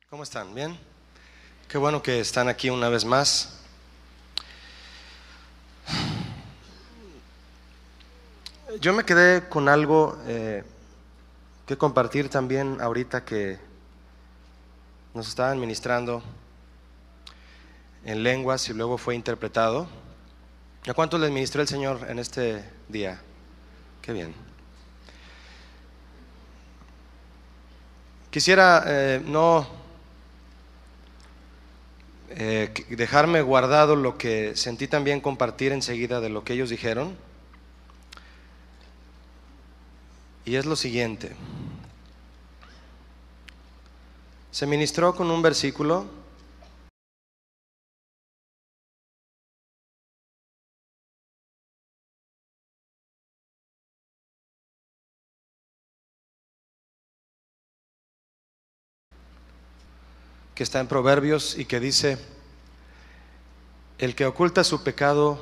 ¿Cómo están? ¿Bien? Qué bueno que están aquí una vez más. Yo me quedé con algo que compartir también ahorita que nos estaban ministrando en lenguas y luego fue interpretado. ¿A cuántos les ministró el Señor en este día? Qué bien. Quisiera no dejarme guardado lo que sentí también compartir enseguida de lo que ellos dijeron. Y es lo siguiente. Se ministró con un versículo que está en Proverbios y que dice: el que oculta su pecado,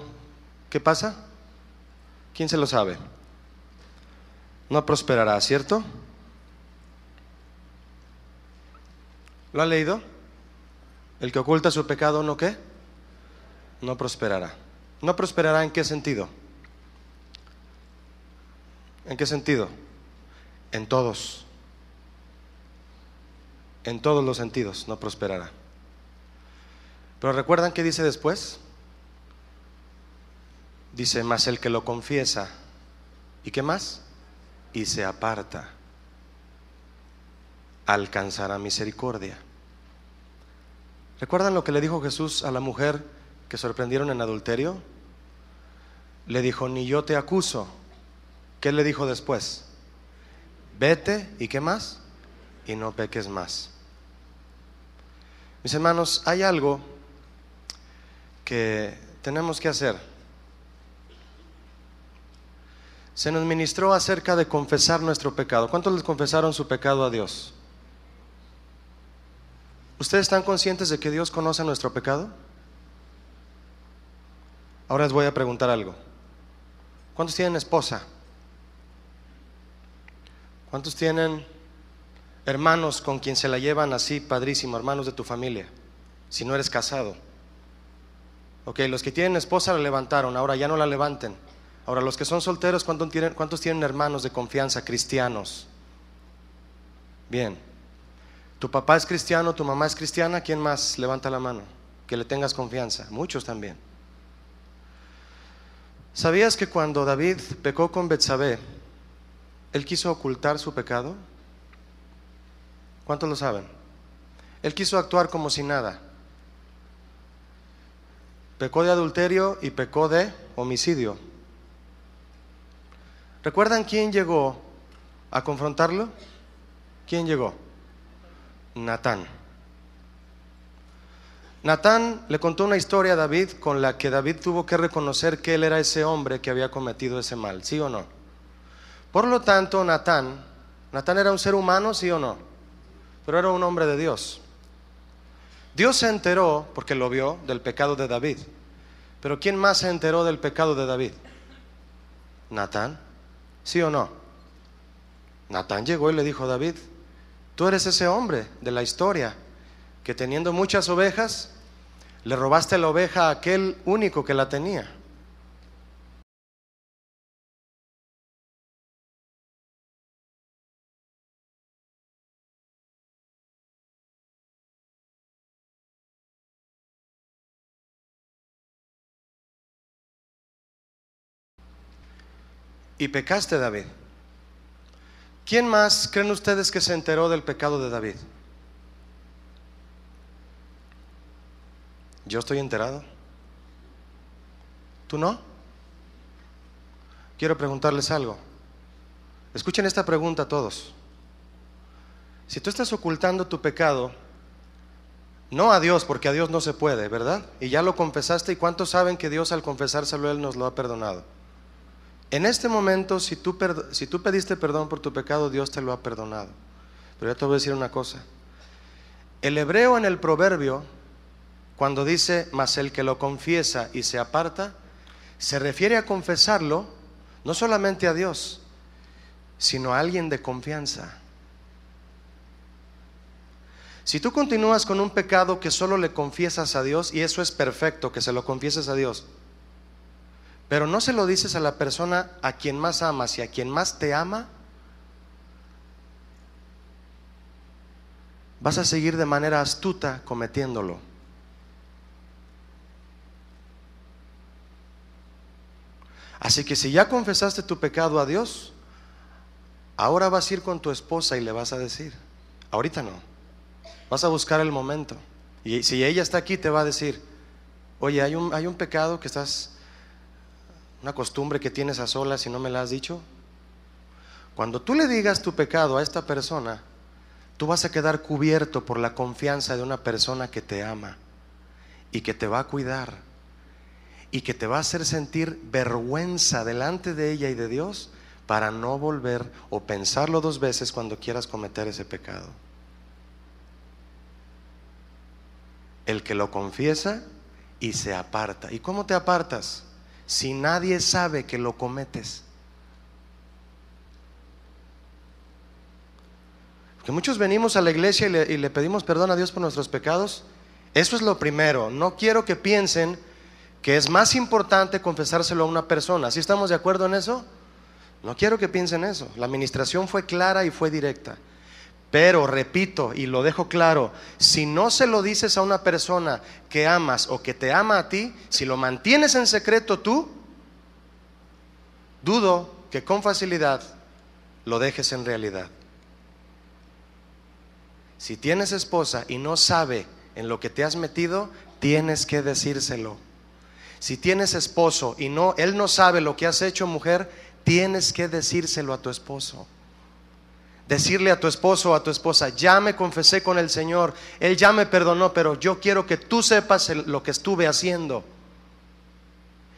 ¿qué pasa? ¿Quién se lo sabe? No prosperará, ¿cierto? ¿Lo han leído? El que oculta su pecado, ¿no qué? No prosperará. ¿No prosperará en qué sentido? ¿En qué sentido? En todos. En todos los sentidos no prosperará. Pero ¿recuerdan qué dice después? Dice: mas el que lo confiesa, ¿y qué más? Y se aparta, alcanzará misericordia. ¿Recuerdan lo que le dijo Jesús a la mujer que sorprendieron en adulterio? Le dijo: ni yo te acuso. ¿Qué le dijo después? Vete, ¿y qué más? Y no peques más. Mis hermanos, hay algo que tenemos que hacer. Se nos ministró acerca de confesar nuestro pecado. ¿Cuántos les confesaron su pecado a Dios? ¿Ustedes están conscientes de que Dios conoce nuestro pecado? Ahora les voy a preguntar algo. ¿Cuántos tienen esposa? ¿Cuántos tienen hermanos con quien se la llevan así padrísimo, hermanos de tu familia? Si no eres casado. Ok, los que tienen esposa la levantaron, ahora ya no la levanten. Ahora los que son solteros, ¿cuántos tienen hermanos de confianza, cristianos? Bien. ¿Tu papá es cristiano, tu mamá es cristiana? ¿Quién más levanta la mano? Que le tengas confianza. Muchos también. ¿Sabías que cuando David pecó con Betsabé, él quiso ocultar su pecado? ¿Cuántos lo saben? Él quiso actuar como si nada. Pecó de adulterio y pecó de homicidio. ¿Recuerdan quién llegó a confrontarlo? ¿Quién llegó? Natán. Natán le contó una historia a David con la que David tuvo que reconocer que él era ese hombre que había cometido ese mal, ¿sí o no? Por lo tanto, Natán era un ser humano, ¿sí o no? Pero era un hombre de Dios. Dios se enteró, porque lo vio, del pecado de David. Pero ¿quién más se enteró del pecado de David? Natán, ¿sí o no? Natán llegó y le dijo a David: tú eres ese hombre de la historia que teniendo muchas ovejas, le robaste la oveja a aquel único que la tenía. Y pecaste, David. ¿Quién más creen ustedes que se enteró del pecado de David? Yo estoy enterado. ¿Tú no? Quiero preguntarles algo. Escuchen esta pregunta todos. Si tú estás ocultando tu pecado, no a Dios, porque a Dios no se puede, ¿verdad? Y ya lo confesaste, ¿y cuántos saben que Dios al confesárselo Él nos lo ha perdonado? En este momento, si tú pediste perdón por tu pecado, Dios te lo ha perdonado. Pero ya te voy a decir una cosa. El hebreo en el proverbio, cuando dice: mas el que lo confiesa y se aparta, se refiere a confesarlo no solamente a Dios, sino a alguien de confianza. Si tú continúas con un pecado que solo le confiesas a Dios, y eso es perfecto, que se lo confieses a Dios, pero no se lo dices a la persona a quien más amas y a quien más te ama, vas a seguir de manera astuta cometiéndolo. Así que si ya confesaste tu pecado a Dios, ahora vas a ir con tu esposa y le vas a decir. Ahorita no, vas a buscar el momento. Y si ella está aquí, te va a decir: oye, hay un pecado que estás, una costumbre que tienes a solas y no me la has dicho. Cuando tú le digas tu pecado a esta persona, tú vas a quedar cubierto por la confianza de una persona que te ama y que te va a cuidar y que te va a hacer sentir vergüenza delante de ella y de Dios, para no volver o pensarlo dos veces cuando quieras cometer ese pecado. El que lo confiesa y se aparta. ¿Y cómo te apartas? Si nadie sabe que lo cometes. Porque muchos venimos a la iglesia y le pedimos perdón a Dios por nuestros pecados. Eso es lo primero. No quiero que piensen que es más importante confesárselo a una persona. ¿Sí estamos de acuerdo en eso? No quiero que piensen eso. La administración fue clara y fue directa. Pero repito y lo dejo claro: si no se lo dices a una persona que amas o que te ama a ti, si lo mantienes en secreto tú, dudo que con facilidad lo dejes en realidad. Si tienes esposa y no sabe en lo que te has metido, tienes que decírselo. Si tienes esposo y él no sabe lo que has hecho, mujer, tienes que decírselo a tu esposo. Decirle a tu esposo o a tu esposa: ya me confesé con el Señor, Él ya me perdonó, pero yo quiero que tú sepas lo que estuve haciendo.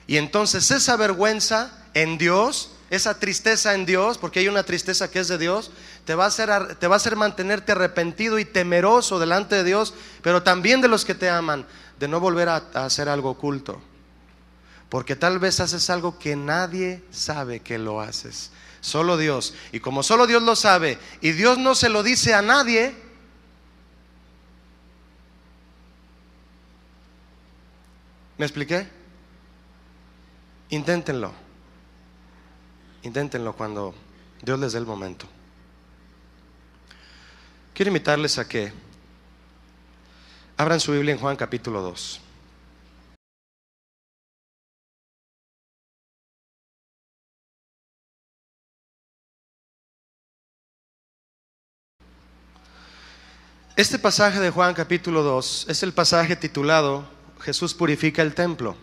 Y entonces esa vergüenza en Dios, esa tristeza en Dios, porque hay una tristeza que es de Dios, te va a hacer mantenerte arrepentido y temeroso delante de Dios, pero también de los que te aman, de no volver a hacer algo oculto. Porque tal vez haces algo que nadie sabe que lo haces, solo Dios. Y como solo Dios lo sabe y Dios no se lo dice a nadie, ¿me expliqué? Inténtenlo cuando Dios les dé el momento. Quiero invitarles a que abran su Biblia en Juan capítulo 2. Este pasaje de Juan capítulo 2 es el pasaje titulado Jesús purifica el templo.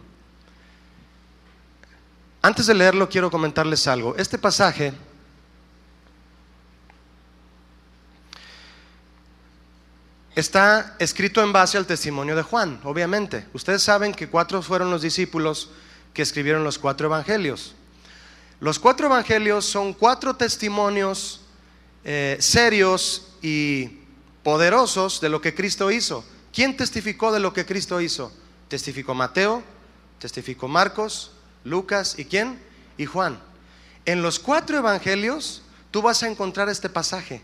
Antes de leerlo, quiero comentarles algo. Este pasaje está escrito en base al testimonio de Juan, obviamente. Ustedes saben que 4 fueron los discípulos que escribieron los 4 evangelios. Los 4 evangelios son 4 testimonios serios y poderosos de lo que Cristo hizo. ¿Quién testificó de lo que Cristo hizo? Testificó Mateo, testificó Marcos, Lucas, ¿y quién? Y Juan. En los 4 evangelios tú vas a encontrar este pasaje.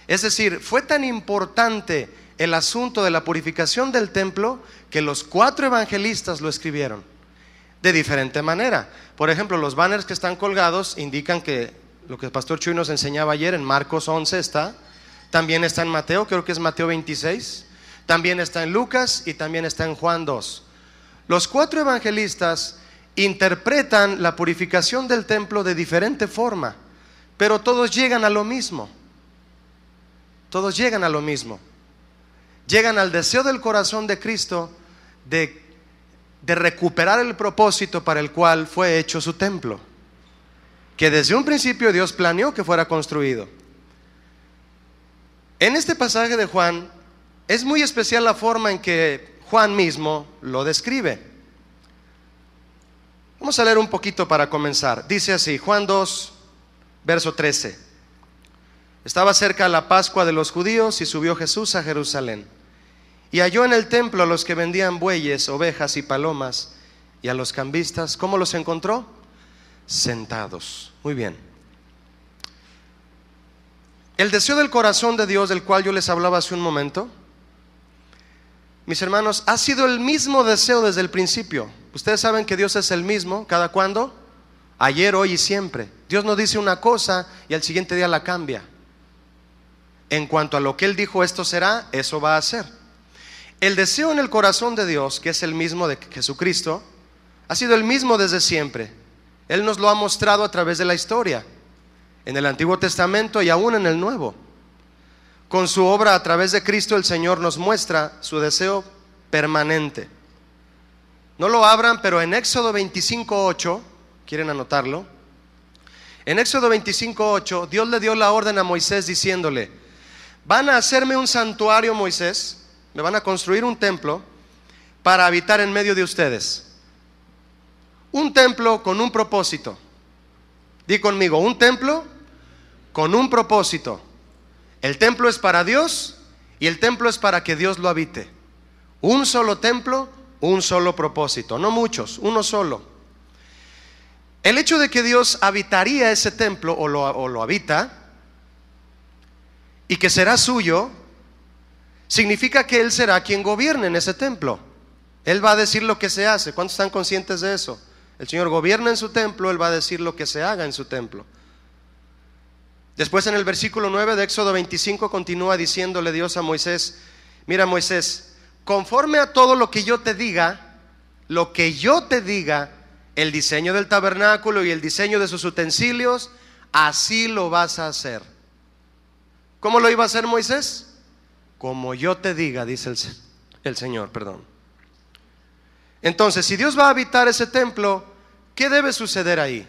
Es decir, fue tan importante el asunto de la purificación del templo que los 4 evangelistas lo escribieron de diferente manera. Por ejemplo, los banners que están colgados indican que lo que el pastor Chuy nos enseñaba ayer en Marcos 11 está. También está en Mateo, creo que es Mateo 26. También está en Lucas y también está en Juan 2. Los 4 evangelistas interpretan la purificación del templo de diferente forma, pero todos llegan a lo mismo. Todos llegan a lo mismo. Llegan al deseo del corazón de Cristo de recuperar el propósito para el cual fue hecho su templo, que desde un principio Dios planeó que fuera construido. En este pasaje de Juan es muy especial la forma en que Juan mismo lo describe. Vamos a leer un poquito para comenzar. Dice así, Juan 2, verso 13. Estaba cerca la Pascua de los judíos y subió Jesús a Jerusalén. Y halló en el templo a los que vendían bueyes, ovejas y palomas, y a los cambistas. ¿Cómo los encontró? Sentados. Muy bien. El deseo del corazón de Dios, del cual yo les hablaba hace un momento, mis hermanos, ha sido el mismo deseo desde el principio. Ustedes saben que Dios es el mismo, ¿cada cuándo? Ayer, hoy y siempre. Dios no dice una cosa y al siguiente día la cambia. En cuanto a lo que Él dijo esto será, eso va a ser. El deseo en el corazón de Dios, que es el mismo de Jesucristo, ha sido el mismo desde siempre. Él nos lo ha mostrado a través de la historia, en el Antiguo Testamento y aún en el Nuevo. Con su obra a través de Cristo, el Señor nos muestra su deseo permanente. No lo abran, pero en Éxodo 25:8, ¿quieren anotarlo? En Éxodo 25:8, Dios le dio la orden a Moisés diciéndole: van a hacerme un santuario, Moisés, me van a construir un templo para habitar en medio de ustedes. Un templo con un propósito. Di conmigo, un templo con un propósito. El templo es para Dios y el templo es para que Dios lo habite. Un solo templo, un solo propósito, no muchos, uno solo. El hecho de que Dios habitaría ese templo o lo habita y que será suyo, significa que Él será quien gobierne en ese templo. Él va a decir lo que se hace. ¿Cuántos están conscientes de eso? El Señor gobierna en su templo, Él va a decir lo que se haga en su templo. Después en el versículo 9 de Éxodo 25 continúa diciéndole Dios a Moisés: mira, Moisés, conforme a todo lo que yo te diga, el diseño del tabernáculo y el diseño de sus utensilios, así lo vas a hacer. ¿Cómo lo iba a hacer Moisés? Como yo te diga, dice el Señor, perdón. Entonces, si Dios va a habitar ese templo, ¿qué debe suceder ahí?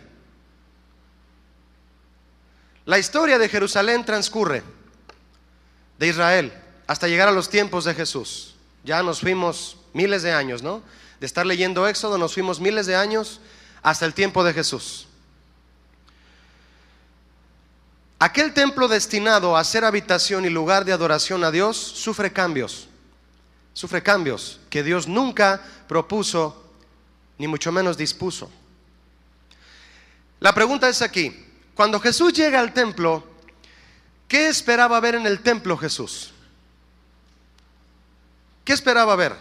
La historia de Jerusalén transcurre de Israel hasta llegar a los tiempos de Jesús. Ya nos fuimos miles de años, ¿no? De estar leyendo Éxodo nos fuimos miles de años hasta el tiempo de Jesús. Aquel templo destinado a ser habitación y lugar de adoración a Dios sufre cambios que Dios nunca propuso ni mucho menos dispuso. La pregunta es aquí: cuando Jesús llega al templo, ¿qué esperaba ver en el templo Jesús? ¿Qué esperaba ver?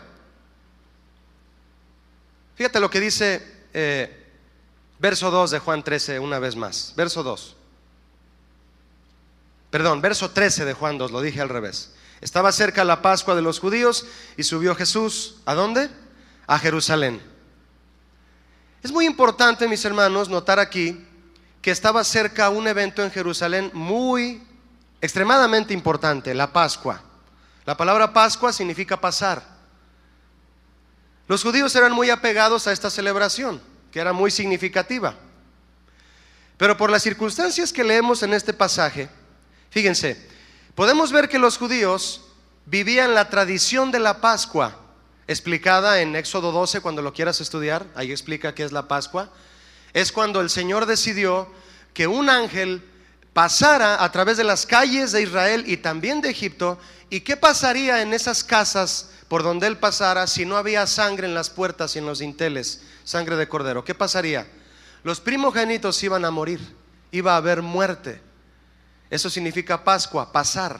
Fíjate lo que dice verso 2 de Juan 13 una vez más. Verso 13 de Juan 2, lo dije al revés. Estaba cerca la Pascua de los judíos y subió Jesús, ¿a dónde? A Jerusalén. Es muy importante, mis hermanos, notar aquí que estaba cerca un evento en Jerusalén extremadamente importante, la Pascua. La palabra Pascua significa pasar. Los judíos eran muy apegados a esta celebración, que era muy significativa. Pero por las circunstancias que leemos en este pasaje, fíjense, podemos ver que los judíos vivían la tradición de la Pascua, explicada en Éxodo 12, cuando lo quieras estudiar, ahí explica qué es la Pascua. Es cuando el Señor decidió que un ángel pasara a través de las calles de Israel y también de Egipto. ¿Y qué pasaría en esas casas por donde él pasara si no había sangre en las puertas y en los dinteles, sangre de cordero? ¿Qué pasaría? Los primogénitos iban a morir, iba a haber muerte. Eso significa Pascua, pasar.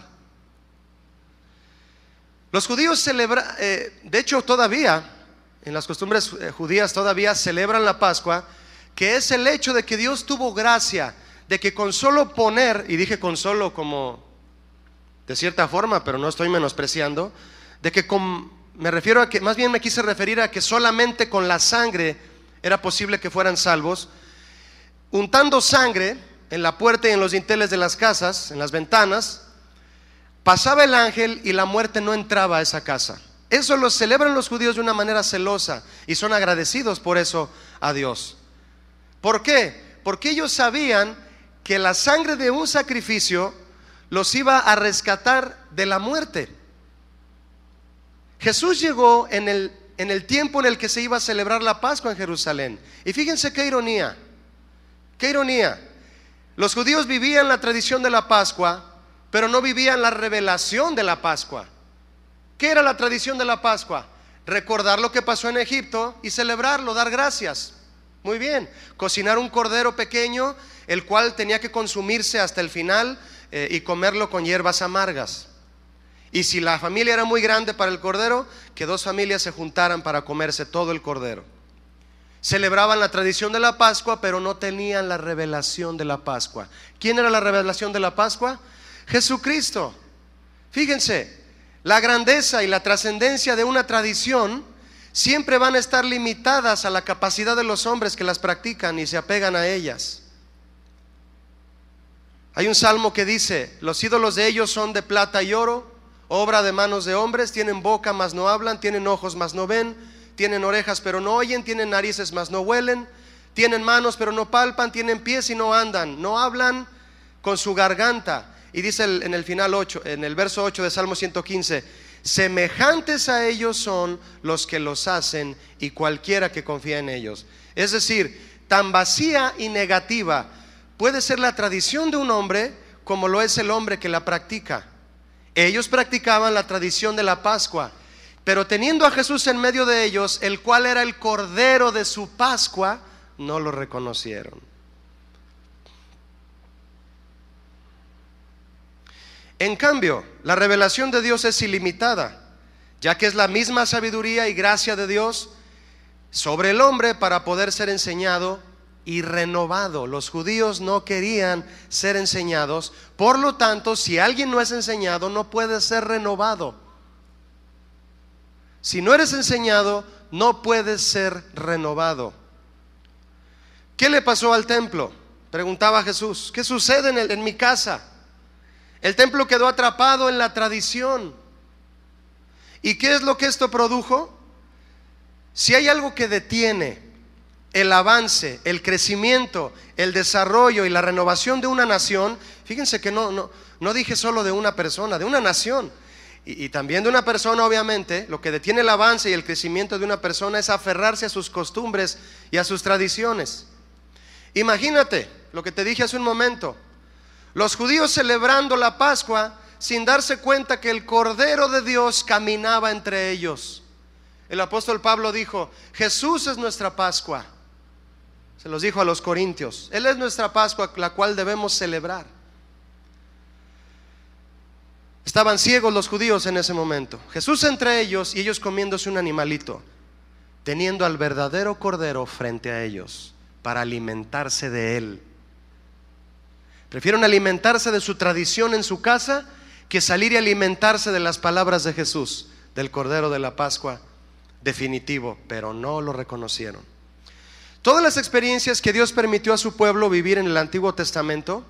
Los judíos celebran, de hecho todavía, en las costumbres judías todavía celebran la Pascua, que es el hecho de que Dios tuvo gracia, de que con solo poner, y dije con solo como de cierta forma, pero no estoy menospreciando, de que me refiero a que, más bien me quise referir a que solamente con la sangre era posible que fueran salvos. Untando sangre en la puerta y en los dinteles de las casas, en las ventanas, pasaba el ángel y la muerte no entraba a esa casa. Eso lo celebran los judíos de una manera celosa y son agradecidos por eso a Dios. ¿Por qué? Porque ellos sabían que la sangre de un sacrificio los iba a rescatar de la muerte. Jesús llegó en el tiempo en el que se iba a celebrar la Pascua en Jerusalén. Y fíjense qué ironía, qué ironía. Los judíos vivían la tradición de la Pascua, pero no vivían la revelación de la Pascua. ¿Qué era la tradición de la Pascua? Recordar lo que pasó en Egipto y celebrarlo, dar gracias. Muy bien, cocinar un cordero pequeño, el cual tenía que consumirse hasta el final y comerlo con hierbas amargas. Y si la familia era muy grande para el cordero, que dos familias se juntaran para comerse todo el cordero. Celebraban la tradición de la Pascua, pero no tenían la revelación de la Pascua. ¿Quién era la revelación de la Pascua? Jesucristo. Fíjense, la grandeza y la trascendencia de una tradición siempre van a estar limitadas a la capacidad de los hombres que las practican y se apegan a ellas. Hay un salmo que dice: los ídolos de ellos son de plata y oro, obra de manos de hombres, tienen boca mas no hablan, tienen ojos mas no ven, tienen orejas pero no oyen, tienen narices mas no huelen, tienen manos pero no palpan, tienen pies y no andan, no hablan con su garganta. Y dice en el final 8, en el verso 8 de Salmo 115: semejantes a ellos son los que los hacen y cualquiera que confía en ellos. Es decir, tan vacía y negativa puede ser la tradición de un hombre como lo es el hombre que la practica. Ellos practicaban la tradición de la Pascua, pero teniendo a Jesús en medio de ellos, el cual era el cordero de su Pascua, no lo reconocieron. En cambio, la revelación de Dios es ilimitada, ya que es la misma sabiduría y gracia de Dios sobre el hombre para poder ser enseñado y renovado. Los judíos no querían ser enseñados, por lo tanto, si alguien no es enseñado, no puede ser renovado. Si no eres enseñado, no puedes ser renovado. ¿Qué le pasó al templo? Preguntaba Jesús. ¿Qué sucede en mi casa? El templo quedó atrapado en la tradición. ¿Y qué es lo que esto produjo? Si hay algo que detiene el avance, el crecimiento, el desarrollo y la renovación de una nación, fíjense que no dije solo de una persona, de una nación. Y también de una persona, obviamente. Lo que detiene el avance y el crecimiento de una persona es aferrarse a sus costumbres y a sus tradiciones. Imagínate lo que te dije hace un momento: los judíos celebrando la Pascua sin darse cuenta que el Cordero de Dios caminaba entre ellos. El apóstol Pablo dijo: Jesús es nuestra Pascua. Se los dijo a los corintios. Él es nuestra Pascua, la cual debemos celebrar. Estaban ciegos los judíos en ese momento. Jesús entre ellos y ellos comiéndose un animalito, teniendo al verdadero Cordero frente a ellos para alimentarse de él. Prefieren alimentarse de su tradición en su casa que salir y alimentarse de las palabras de Jesús, del Cordero de la Pascua definitivo, pero no lo reconocieron. Todas las experiencias que Dios permitió a su pueblo vivir en el Antiguo Testamento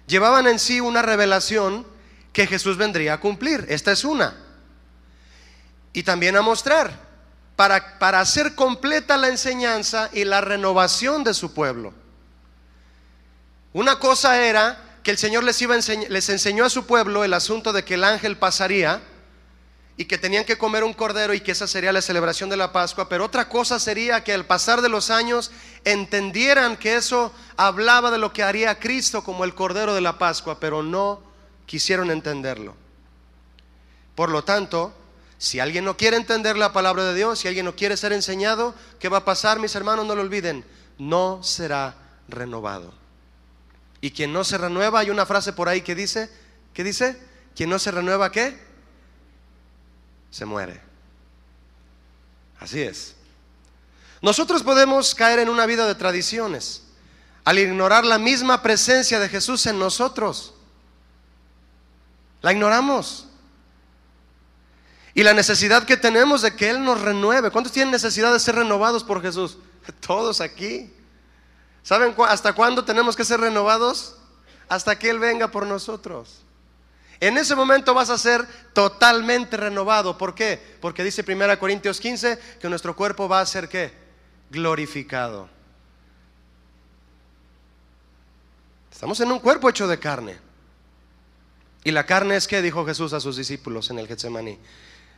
llevaban en sí una revelación que Jesús vendría a cumplir. Esta es una. Y también a mostrar, para hacer completa la enseñanza y la renovación de su pueblo. Una cosa era que el Señor les enseñó a su pueblo el asunto de que el ángel pasaría y que tenían que comer un cordero y que esa sería la celebración de la Pascua. Pero otra cosa sería que al pasar de los años entendieran que eso hablaba de lo que haría Cristo como el cordero de la Pascua, pero no quisieron entenderlo. Por lo tanto, si alguien no quiere entender la palabra de Dios, si alguien no quiere ser enseñado, ¿qué va a pasar, mis hermanos? No lo olviden: no será renovado. Y quien no se renueva, hay una frase por ahí que dice, ¿qué dice? Quien no se renueva, ¿qué? Se muere. Así es. Nosotros podemos caer en una vida de tradiciones al ignorar la misma presencia de Jesús en nosotros. La ignoramos. Y la necesidad que tenemos de que Él nos renueve. ¿Cuántos tienen necesidad de ser renovados por Jesús? Todos aquí. ¿Saben hasta cuándo tenemos que ser renovados? Hasta que Él venga por nosotros. En ese momento vas a ser totalmente renovado. ¿Por qué? Porque dice 1 Corintios 15 que nuestro cuerpo va a ser ¿qué? Glorificado. Estamos en un cuerpo hecho de carne. Y la carne es ¿qué? Dijo Jesús a sus discípulos en el Getsemaní.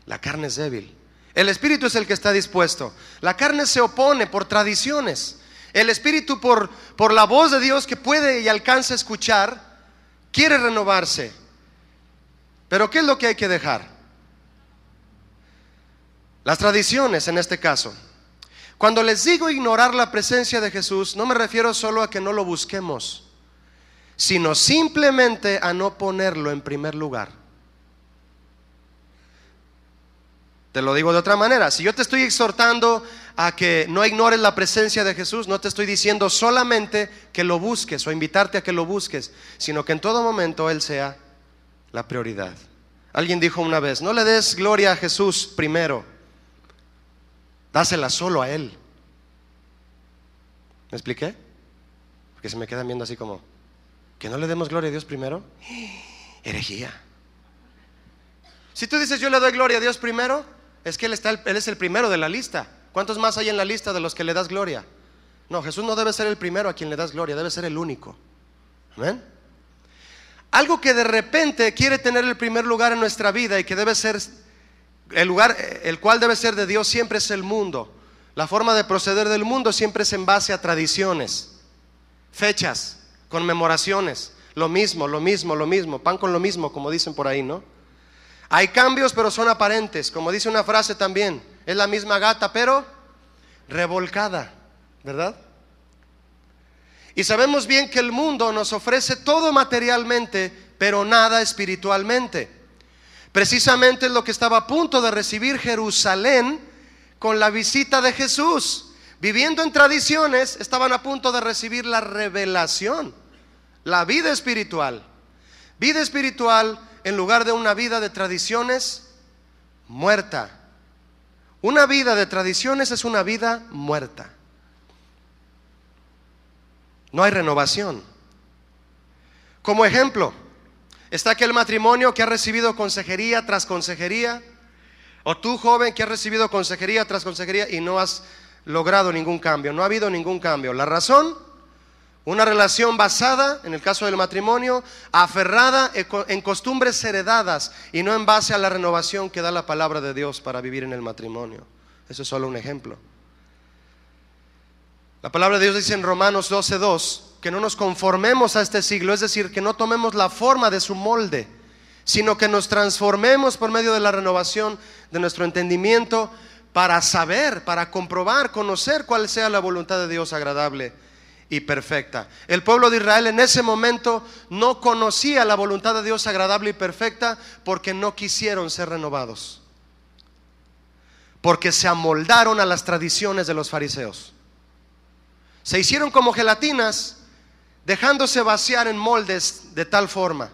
La carne es débil. El espíritu es el que está dispuesto. La carne se opone por tradiciones. El espíritu por la voz de Dios que puede y alcanza a escuchar, quiere renovarse. Pero ¿qué es lo que hay que dejar? Las tradiciones en este caso. Cuando les digo ignorar la presencia de Jesús, no me refiero solo a que no lo busquemos, sino simplemente a no ponerlo en primer lugar. Te lo digo de otra manera. Si yo te estoy exhortando a que no ignores la presencia de Jesús, no te estoy diciendo solamente que lo busques o invitarte a que lo busques, sino que en todo momento Él sea la prioridad. Alguien dijo una vez: no le des gloria a Jesús primero, dásela solo a Él. ¿Me expliqué? Porque se me quedan viendo así como, ¿que no le demos gloria a Dios primero? Herejía. Si tú dices yo le doy gloria a Dios primero, es que Él es el primero de la lista. ¿Cuántos más hay en la lista de los que le das gloria? No, Jesús no debe ser el primero a quien le das gloria, debe ser el único. Amén. Algo que de repente quiere tener el primer lugar en nuestra vida y que debe ser el lugar, el cual debe ser de Dios, siempre es el mundo. La forma de proceder del mundo siempre es en base a tradiciones, fechas, conmemoraciones, lo mismo, pan con lo mismo, como dicen por ahí, ¿no? Hay cambios, pero son aparentes. Como dice una frase también, es la misma gata, pero revolcada, ¿verdad? Y sabemos bien que el mundo nos ofrece todo materialmente, pero nada espiritualmente. Precisamente es lo que estaba a punto de recibir Jerusalén con la visita de Jesús. Viviendo en tradiciones, estaban a punto de recibir la revelación, la vida espiritual. Vida espiritual en lugar de una vida de tradiciones muerta. Una vida de tradiciones es una vida muerta. No hay renovación. Como ejemplo, está aquel matrimonio que ha recibido consejería tras consejería, o tú, joven, que has recibido consejería tras consejería y no has logrado ningún cambio, no ha habido ningún cambio. La razón: una relación basada, en el caso del matrimonio, aferrada en costumbres heredadas y no en base a la renovación que da la palabra de Dios para vivir en el matrimonio. Eso es solo un ejemplo. La palabra de Dios dice en Romanos 12:2 que no nos conformemos a este siglo, es decir, que no tomemos la forma de su molde, sino que nos transformemos por medio de la renovación de nuestro entendimiento para saber, para comprobar, conocer cuál sea la voluntad de Dios agradable y perfecta. El pueblo de Israel en ese momento no conocía la voluntad de Dios agradable y perfecta porque no quisieron ser renovados, porque se amoldaron a las tradiciones de los fariseos. Se hicieron como gelatinas, dejándose vaciar en moldes de tal forma.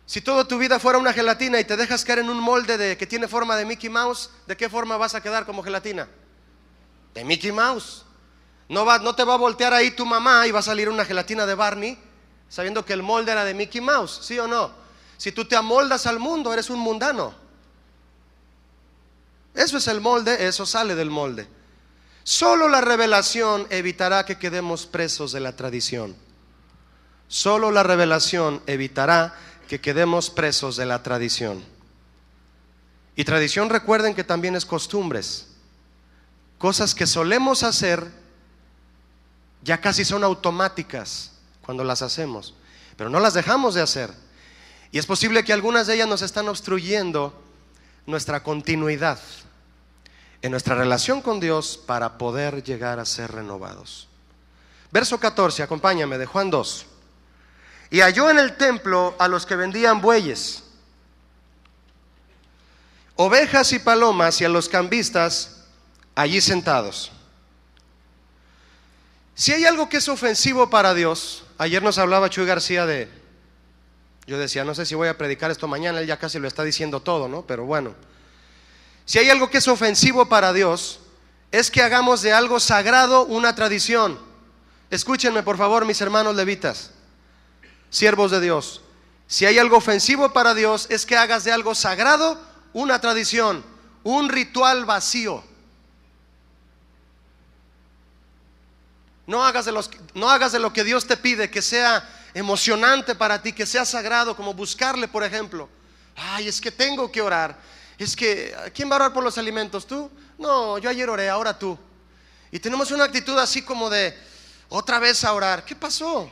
Si toda tu vida fuera una gelatina y te dejas caer en un molde que tiene forma de Mickey Mouse, ¿de qué forma vas a quedar como gelatina? De Mickey Mouse. No te va a voltear ahí tu mamá y va a salir una gelatina de Barney, sabiendo que el molde era de Mickey Mouse, ¿sí o no? Si tú te amoldas al mundo, eres un mundano. Eso es el molde, eso sale del molde. Solo la revelación evitará que quedemos presos de la tradición. Solo la revelación evitará que quedemos presos de la tradición. Y tradición, recuerden que también es costumbres. Cosas que solemos hacer ya casi son automáticas cuando las hacemos, pero no las dejamos de hacer. Y es posible que algunas de ellas nos están obstruyendo nuestra continuidad en nuestra relación con Dios para poder llegar a ser renovados. Verso 14, acompáñame, de Juan 2. Y halló en el templo a los que vendían bueyes, ovejas y palomas, y a los cambistas allí sentados. Si hay algo que es ofensivo para Dios, ayer nos hablaba Chuy García yo decía, no sé si voy a predicar esto mañana, él ya casi lo está diciendo todo, ¿no? Pero bueno, si hay algo que es ofensivo para Dios, es que hagamos de algo sagrado una tradición. Escúchenme por favor, mis hermanos levitas, siervos de Dios. Si hay algo ofensivo para Dios, es que hagas de algo sagrado una tradición, un ritual vacío. No hagas de lo que Dios te pide que sea emocionante para ti, que sea sagrado, como buscarle, por ejemplo. Ay, es que tengo que orar. Es que, ¿quién va a orar por los alimentos? ¿Tú? No, yo ayer oré, ahora tú. Y tenemos una actitud así como de otra vez a orar. ¿Qué pasó?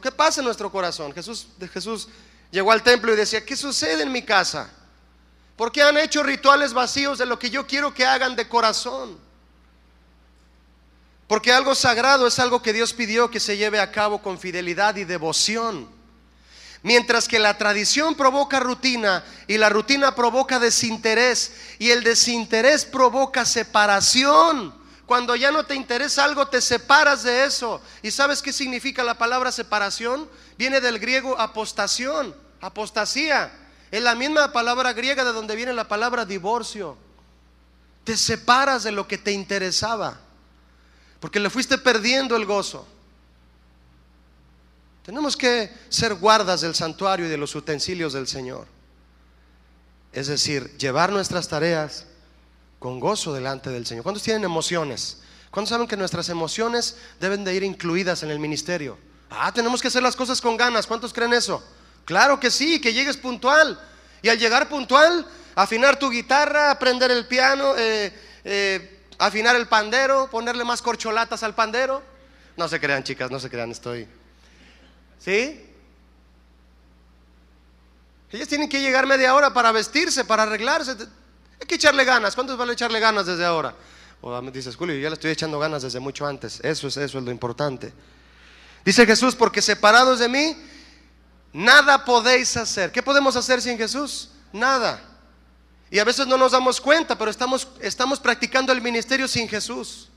¿Qué pasa en nuestro corazón? Jesús llegó al templo y decía, ¿qué sucede en mi casa? ¿Por qué han hecho rituales vacíos de lo que yo quiero que hagan de corazón? Porque algo sagrado es algo que Dios pidió que se lleve a cabo con fidelidad y devoción. Mientras que la tradición provoca rutina y la rutina provoca desinterés y el desinterés provoca separación. Cuando ya no te interesa algo, te separas de eso. ¿Y sabes qué significa la palabra separación? Viene del griego apostación, apostasía. Es la misma palabra griega de donde viene la palabra divorcio. Te separas de lo que te interesaba porque le fuiste perdiendo el gozo. Tenemos que ser guardas del santuario y de los utensilios del Señor. Es decir, llevar nuestras tareas con gozo delante del Señor. ¿Cuántos tienen emociones? ¿Cuántos saben que nuestras emociones deben de ir incluidas en el ministerio? Tenemos que hacer las cosas con ganas. ¿Cuántos creen eso? Claro que sí, que llegues puntual. Y al llegar puntual, afinar tu guitarra, aprender el piano, afinar el pandero, ponerle más corcholatas al pandero. No se crean, chicas, no se crean, ¿sí? Ellas tienen que llegar media hora para vestirse, para arreglarse. Hay que echarle ganas. ¿Cuántos van a echarle ganas desde ahora? O me dices, Julio, yo ya le estoy echando ganas desde mucho antes. Eso es lo importante. Dice Jesús, porque separados de mí, nada podéis hacer. ¿Qué podemos hacer sin Jesús? Nada. Y a veces no nos damos cuenta, pero estamos practicando el ministerio sin Jesús,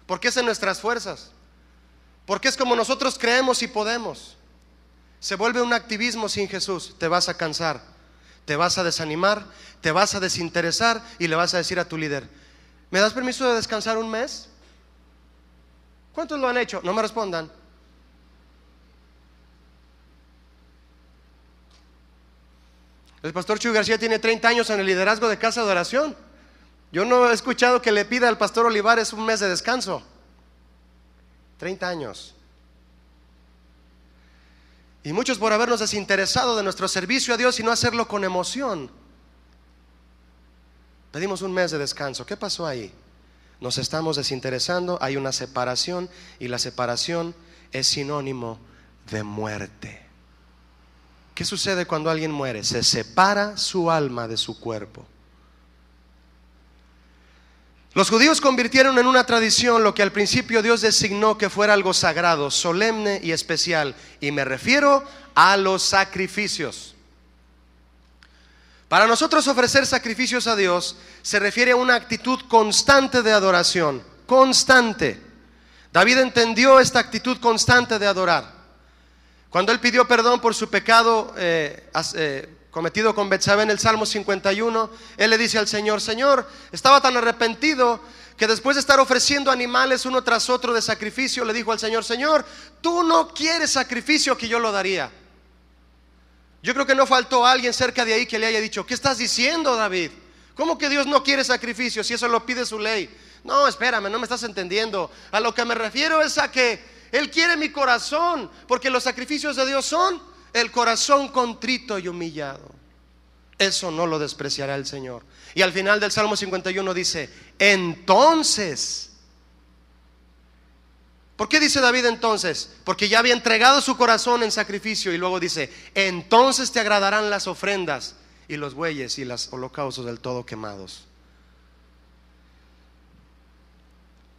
porque es en nuestras fuerzas, porque es como nosotros creemos y podemos. Se vuelve un activismo sin Jesús. Te vas a cansar, te vas a desanimar, te vas a desinteresar y le vas a decir a tu líder, ¿me das permiso de descansar un mes? ¿Cuántos lo han hecho? No me respondan. El pastor Chuy García tiene 30 años en el liderazgo de Casa de Oración. Yo no he escuchado que le pida al pastor Olivares un mes de descanso. 30 años. Y muchos por habernos desinteresado de nuestro servicio a Dios y no hacerlo con emoción. Pedimos un mes de descanso. ¿Qué pasó ahí? Nos estamos desinteresando, hay una separación y la separación es sinónimo de muerte. ¿Qué sucede cuando alguien muere? Se separa su alma de su cuerpo. Los judíos convirtieron en una tradición lo que al principio Dios designó que fuera algo sagrado, solemne y especial. Y me refiero a los sacrificios. Para nosotros ofrecer sacrificios a Dios se refiere a una actitud constante de adoración, constante. David entendió esta actitud constante de adorar. Cuando él pidió perdón por su pecado cometido con Betsabé en el Salmo 51, él le dice al Señor, Señor, estaba tan arrepentido que después de estar ofreciendo animales uno tras otro de sacrificio, le dijo al Señor, Señor, tú no quieres sacrificio, que yo lo daría. Yo creo que no faltó alguien cerca de ahí que le haya dicho, ¿qué estás diciendo, David? ¿Cómo que Dios no quiere sacrificio si eso lo pide su ley? No, espérame, no me estás entendiendo. A lo que me refiero es a que Él quiere mi corazón, porque los sacrificios de Dios son el corazón contrito y humillado. Eso no lo despreciará el Señor. Y al final del Salmo 51 dice, entonces. ¿Por qué dice David entonces? Porque ya había entregado su corazón en sacrificio. Y luego dice, entonces te agradarán las ofrendas y los bueyes y los holocaustos del todo quemados.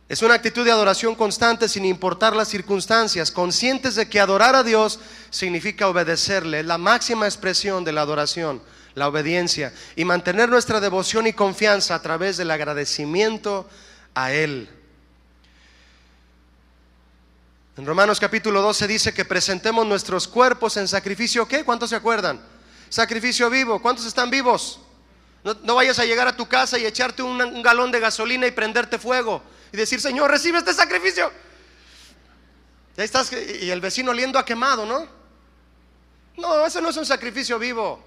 Es una actitud de adoración constante sin importar las circunstancias, conscientes de que adorar a Dios significa obedecerle. Es la máxima expresión de la adoración, la obediencia, y mantener nuestra devoción y confianza a través del agradecimiento a Él. En Romanos capítulo 12 dice que presentemos nuestros cuerpos en sacrificio. ¿Qué? ¿Cuántos se acuerdan? Sacrificio vivo. ¿Cuántos están vivos? No vayas a llegar a tu casa y echarte un galón de gasolina y prenderte fuego y decir, Señor, recibe este sacrificio. Y ahí estás, y el vecino oliendo a quemado, ¿no? No, eso no es un sacrificio vivo.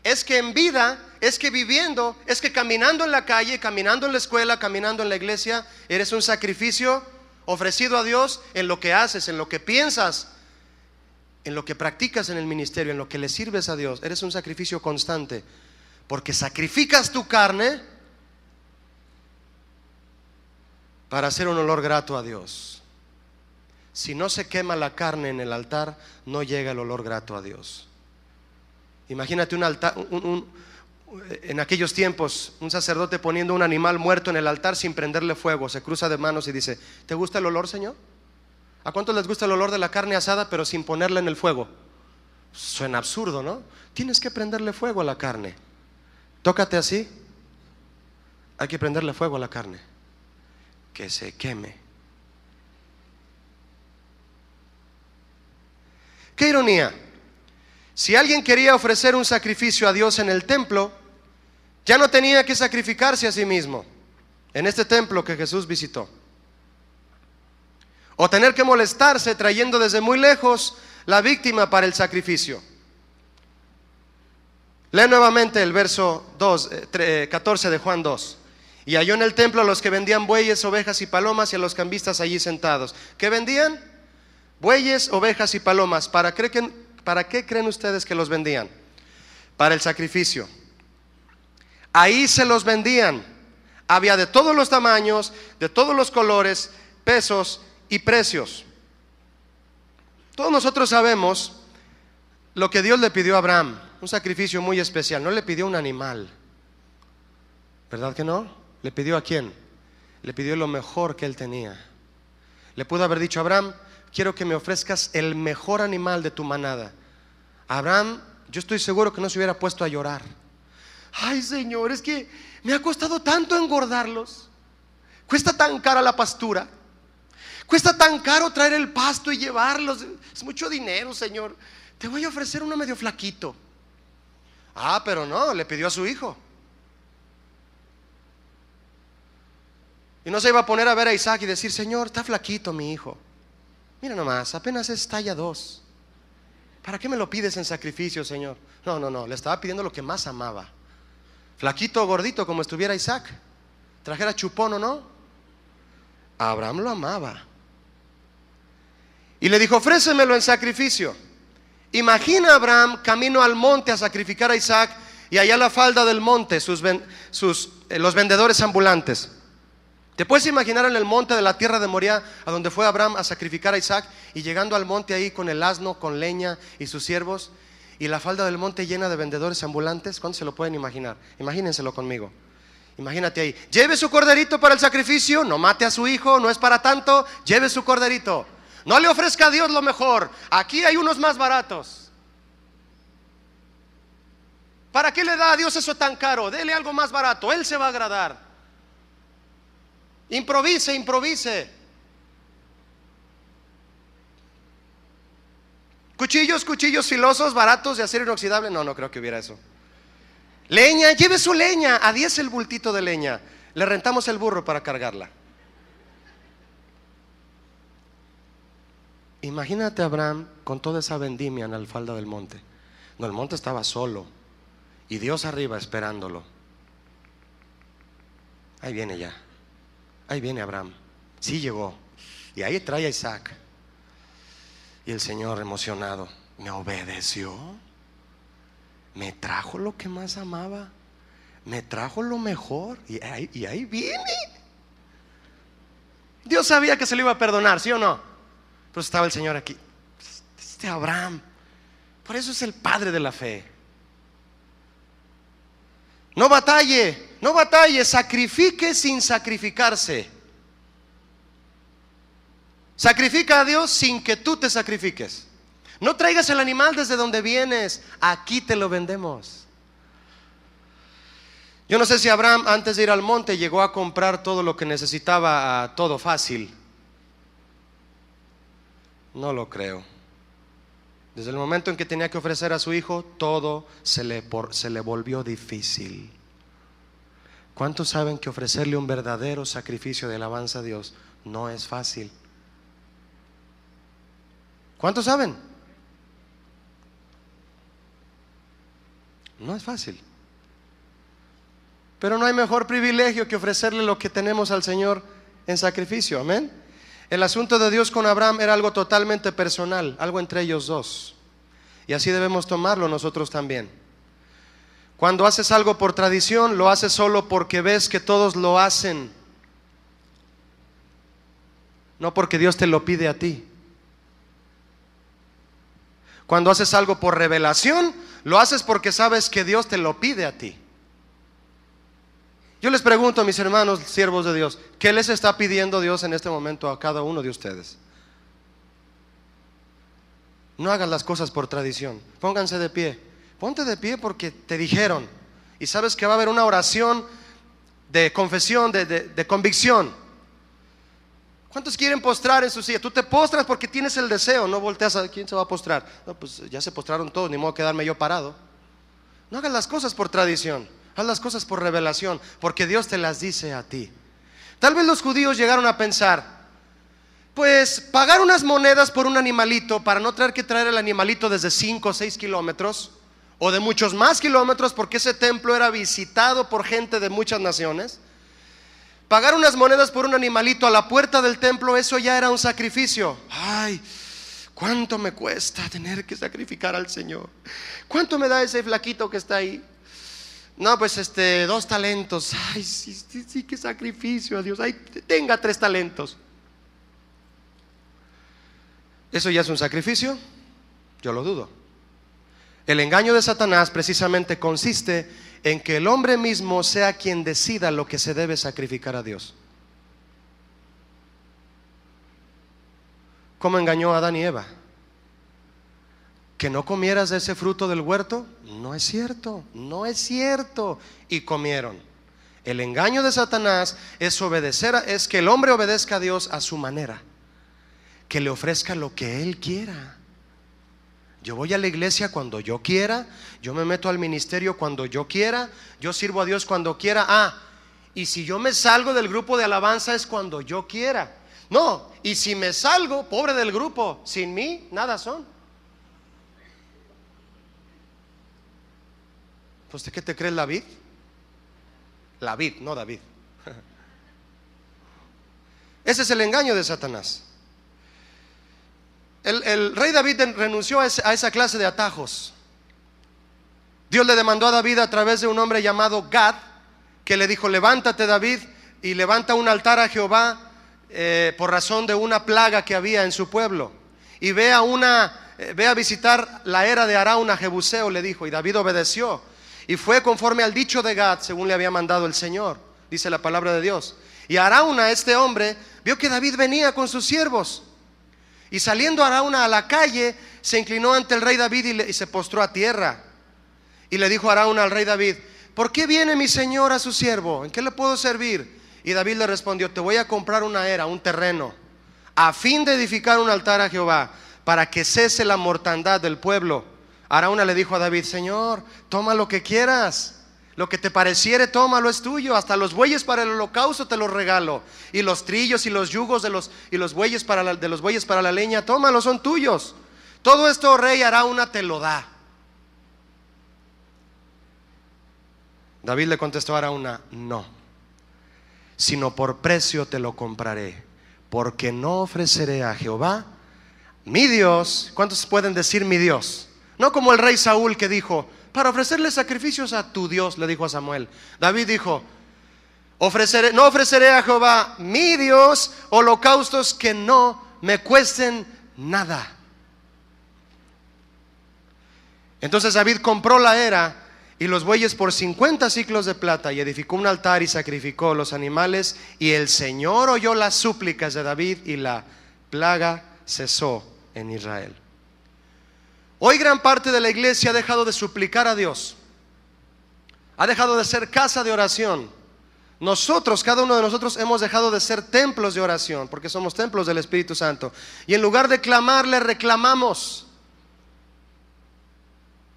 Es que en vida, es que viviendo, es que caminando en la calle, caminando en la escuela, caminando en la iglesia, eres un sacrificio ofrecido a Dios en lo que haces, en lo que piensas, en lo que practicas en el ministerio, en lo que le sirves a Dios. Eres un sacrificio constante, porque sacrificas tu carne para hacer un olor grato a Dios. Si no se quema la carne en el altar, no llega el olor grato a Dios. Imagínate un altar, en aquellos tiempos, un sacerdote poniendo un animal muerto en el altar sin prenderle fuego, se cruza de manos y dice, ¿te gusta el olor, Señor? ¿A cuántos les gusta el olor de la carne asada pero sin ponerla en el fuego? Suena absurdo, ¿no? Tienes que prenderle fuego a la carne. Tócate así. Hay que prenderle fuego a la carne, que se queme. Qué ironía. Si alguien quería ofrecer un sacrificio a Dios en el templo, ya no tenía que sacrificarse a sí mismo en este templo que Jesús visitó, o tener que molestarse trayendo desde muy lejos la víctima para el sacrificio. Lee nuevamente el verso 14 de Juan 2. Y halló en el templo a los que vendían bueyes, ovejas y palomas, y a los cambistas allí sentados. ¿Qué vendían? Bueyes, ovejas y palomas. ¿Para qué creen ustedes que los vendían? Para el sacrificio. Ahí se los vendían. Había de todos los tamaños, de todos los colores, pesos y precios. Todos nosotros sabemos lo que Dios le pidió a Abraham, un sacrificio muy especial. No le pidió un animal, ¿verdad que no? ¿Le pidió a quién? Le pidió lo mejor que él tenía. Le pudo haber dicho a Abraham: quiero que me ofrezcas el mejor animal de tu manada. Abraham, yo estoy seguro que no se hubiera puesto a llorar. Ay, Señor, es que me ha costado tanto engordarlos. Cuesta tan cara la pastura. Cuesta tan caro traer el pasto y llevarlos. Es mucho dinero, Señor. Te voy a ofrecer uno medio flaquito. Ah, pero no, le pidió a su hijo. Y no se iba a poner a ver a Isaac y decir: Señor, está flaquito mi hijo. Mira nomás, apenas es talla 2. ¿Para qué me lo pides en sacrificio, Señor? No, le estaba pidiendo lo que más amaba. Flaquito o gordito como estuviera Isaac, trajera chupón o no, Abraham lo amaba. Y le dijo: ofrécemelo en sacrificio. Imagina a Abraham camino al monte a sacrificar a Isaac, y allá a la falda del monte los vendedores ambulantes. ¿Te puedes imaginar en el monte de la tierra de Moriah, a donde fue Abraham a sacrificar a Isaac, y llegando al monte ahí con el asno, con leña y sus siervos, y la falda del monte llena de vendedores ambulantes? ¿Cuántos se lo pueden imaginar? Imagínenselo conmigo. Imagínate ahí: lleve su corderito para el sacrificio, no mate a su hijo, no es para tanto, lleve su corderito. No le ofrezca a Dios lo mejor, aquí hay unos más baratos. ¿Para qué le da a Dios eso tan caro? Dele algo más barato, Él se va a agradar. Improvise. Cuchillos filosos, baratos, de acero inoxidable. No creo que hubiera eso. Leña, lleve su leña, a 10 el bultito de leña. Le rentamos el burro para cargarla. Imagínate a Abraham con toda esa vendimia en la falda del monte. No, el monte estaba solo y Dios arriba esperándolo. Ahí viene ya. Ahí viene Abraham. Sí llegó. Y ahí trae a Isaac. Y el Señor, emocionado, me obedeció. Me trajo lo que más amaba. Me trajo lo mejor. Y ahí viene. Dios sabía que se le iba a perdonar, ¿sí o no? Pero estaba el Señor aquí. Este Abraham. Por eso es el padre de la fe. No batalle, sacrifique sin sacrificarse. Sacrifica a Dios sin que tú te sacrifiques. No traigas el animal desde donde vienes, aquí te lo vendemos. Yo no sé si Abraham, antes de ir al monte, llegó a comprar todo lo que necesitaba, todo fácil. No lo creo. Desde el momento en que tenía que ofrecer a su hijo, todo se le volvió difícil. ¿Cuántos saben que ofrecerle un verdadero sacrificio de alabanza a Dios no es fácil? ¿Cuántos saben? No es fácil. Pero no hay mejor privilegio que ofrecerle lo que tenemos al Señor en sacrificio. Amén. El asunto de Dios con Abraham era algo totalmente personal, algo entre ellos dos. Y así debemos tomarlo nosotros también. Cuando haces algo por tradición, lo haces solo porque ves que todos lo hacen, no porque Dios te lo pide a ti. Cuando haces algo por revelación, lo haces porque sabes que Dios te lo pide a ti. Yo les pregunto a mis hermanos siervos de Dios, ¿qué les está pidiendo Dios en este momento a cada uno de ustedes? No hagas las cosas por tradición. Pónganse de pie. Ponte de pie porque te dijeron. Y sabes que va a haber una oración de confesión, de convicción. ¿Cuántos quieren postrar en su silla? Tú te postras porque tienes el deseo. No volteas a quién se va a postrar. No, pues ya se postraron todos, ni modo quedarme yo parado. No hagas las cosas por tradición. Haz las cosas por revelación, porque Dios te las dice a ti. Tal vez los judíos llegaron a pensar, pues pagar unas monedas por un animalito para no tener que traer el animalito desde 5 o 6 kilómetros o de muchos más kilómetros, porque ese templo era visitado por gente de muchas naciones. Pagar unas monedas por un animalito a la puerta del templo, eso ya era un sacrificio. Ay, ¿cuánto me cuesta tener que sacrificar al Señor? ¿Cuánto me da ese flaquito que está ahí? No, pues 2 talentos. Ay, sí, qué sacrificio a Dios. Ay, tenga 3 talentos. ¿Eso ya es un sacrificio? Yo lo dudo. El engaño de Satanás precisamente consiste en que el hombre mismo sea quien decida lo que se debe sacrificar a Dios. ¿Cómo engañó a Adán y Eva? ¿Que no comieras de ese fruto del huerto? No es cierto, no es cierto. Y comieron. El engaño de Satanás es es que el hombre obedezca a Dios a su manera, que le ofrezca lo que él quiera. Yo voy a la iglesia cuando yo quiera, yo me meto al ministerio cuando yo quiera, yo sirvo a Dios cuando quiera. Y si yo me salgo del grupo de alabanza es cuando yo quiera. No, y si me salgo, pobre del grupo, sin mí nada son. ¿Usted qué te crees, la vid? La vid, no David. Ese es el engaño de Satanás. El rey David renunció a esa clase de atajos. Dios le demandó a David a través de un hombre llamado Gad, que le dijo: levántate, David, y levanta un altar a Jehová por razón de una plaga que había en su pueblo, y ve a visitar la era de Arauna Jebuseo, le dijo. Y David obedeció y fue conforme al dicho de Gad, según le había mandado el Señor, dice la palabra de Dios. Y Arauna, este hombre, vio que David venía con sus siervos, y saliendo Arauna a la calle, se inclinó ante el rey David y se postró a tierra. Y le dijo Arauna al rey David: ¿por qué viene mi señor a su siervo? ¿En qué le puedo servir? Y David le respondió: te voy a comprar una era, un terreno, a fin de edificar un altar a Jehová, para que cese la mortandad del pueblo. Arauna le dijo a David: Señor, toma lo que quieras, lo que te pareciere, tómalo, es tuyo. Hasta los bueyes para el holocausto te los regalo, y los trillos y los yugos de los bueyes para la leña, tómalos, son tuyos. Todo esto, oh rey, Arauna te lo da. David le contestó a Arauna: no, sino por precio te lo compraré, porque no ofreceré a Jehová mi Dios. ¿Cuántos pueden decir mi Dios? No como el rey Saúl, que dijo: para ofrecerle sacrificios a tu Dios, le dijo a Samuel. David dijo: no ofreceré a Jehová mi Dios holocaustos que no me cuesten nada. Entonces David compró la era y los bueyes por 50 siclos de plata, y edificó un altar y sacrificó los animales. Y el Señor oyó las súplicas de David, y la plaga cesó en Israel. Hoy gran parte de la iglesia ha dejado de suplicar a Dios, ha dejado de ser casa de oración. Nosotros, cada uno de nosotros, hemos dejado de ser templos de oración, porque somos templos del Espíritu Santo. Y en lugar de clamarle, reclamamos.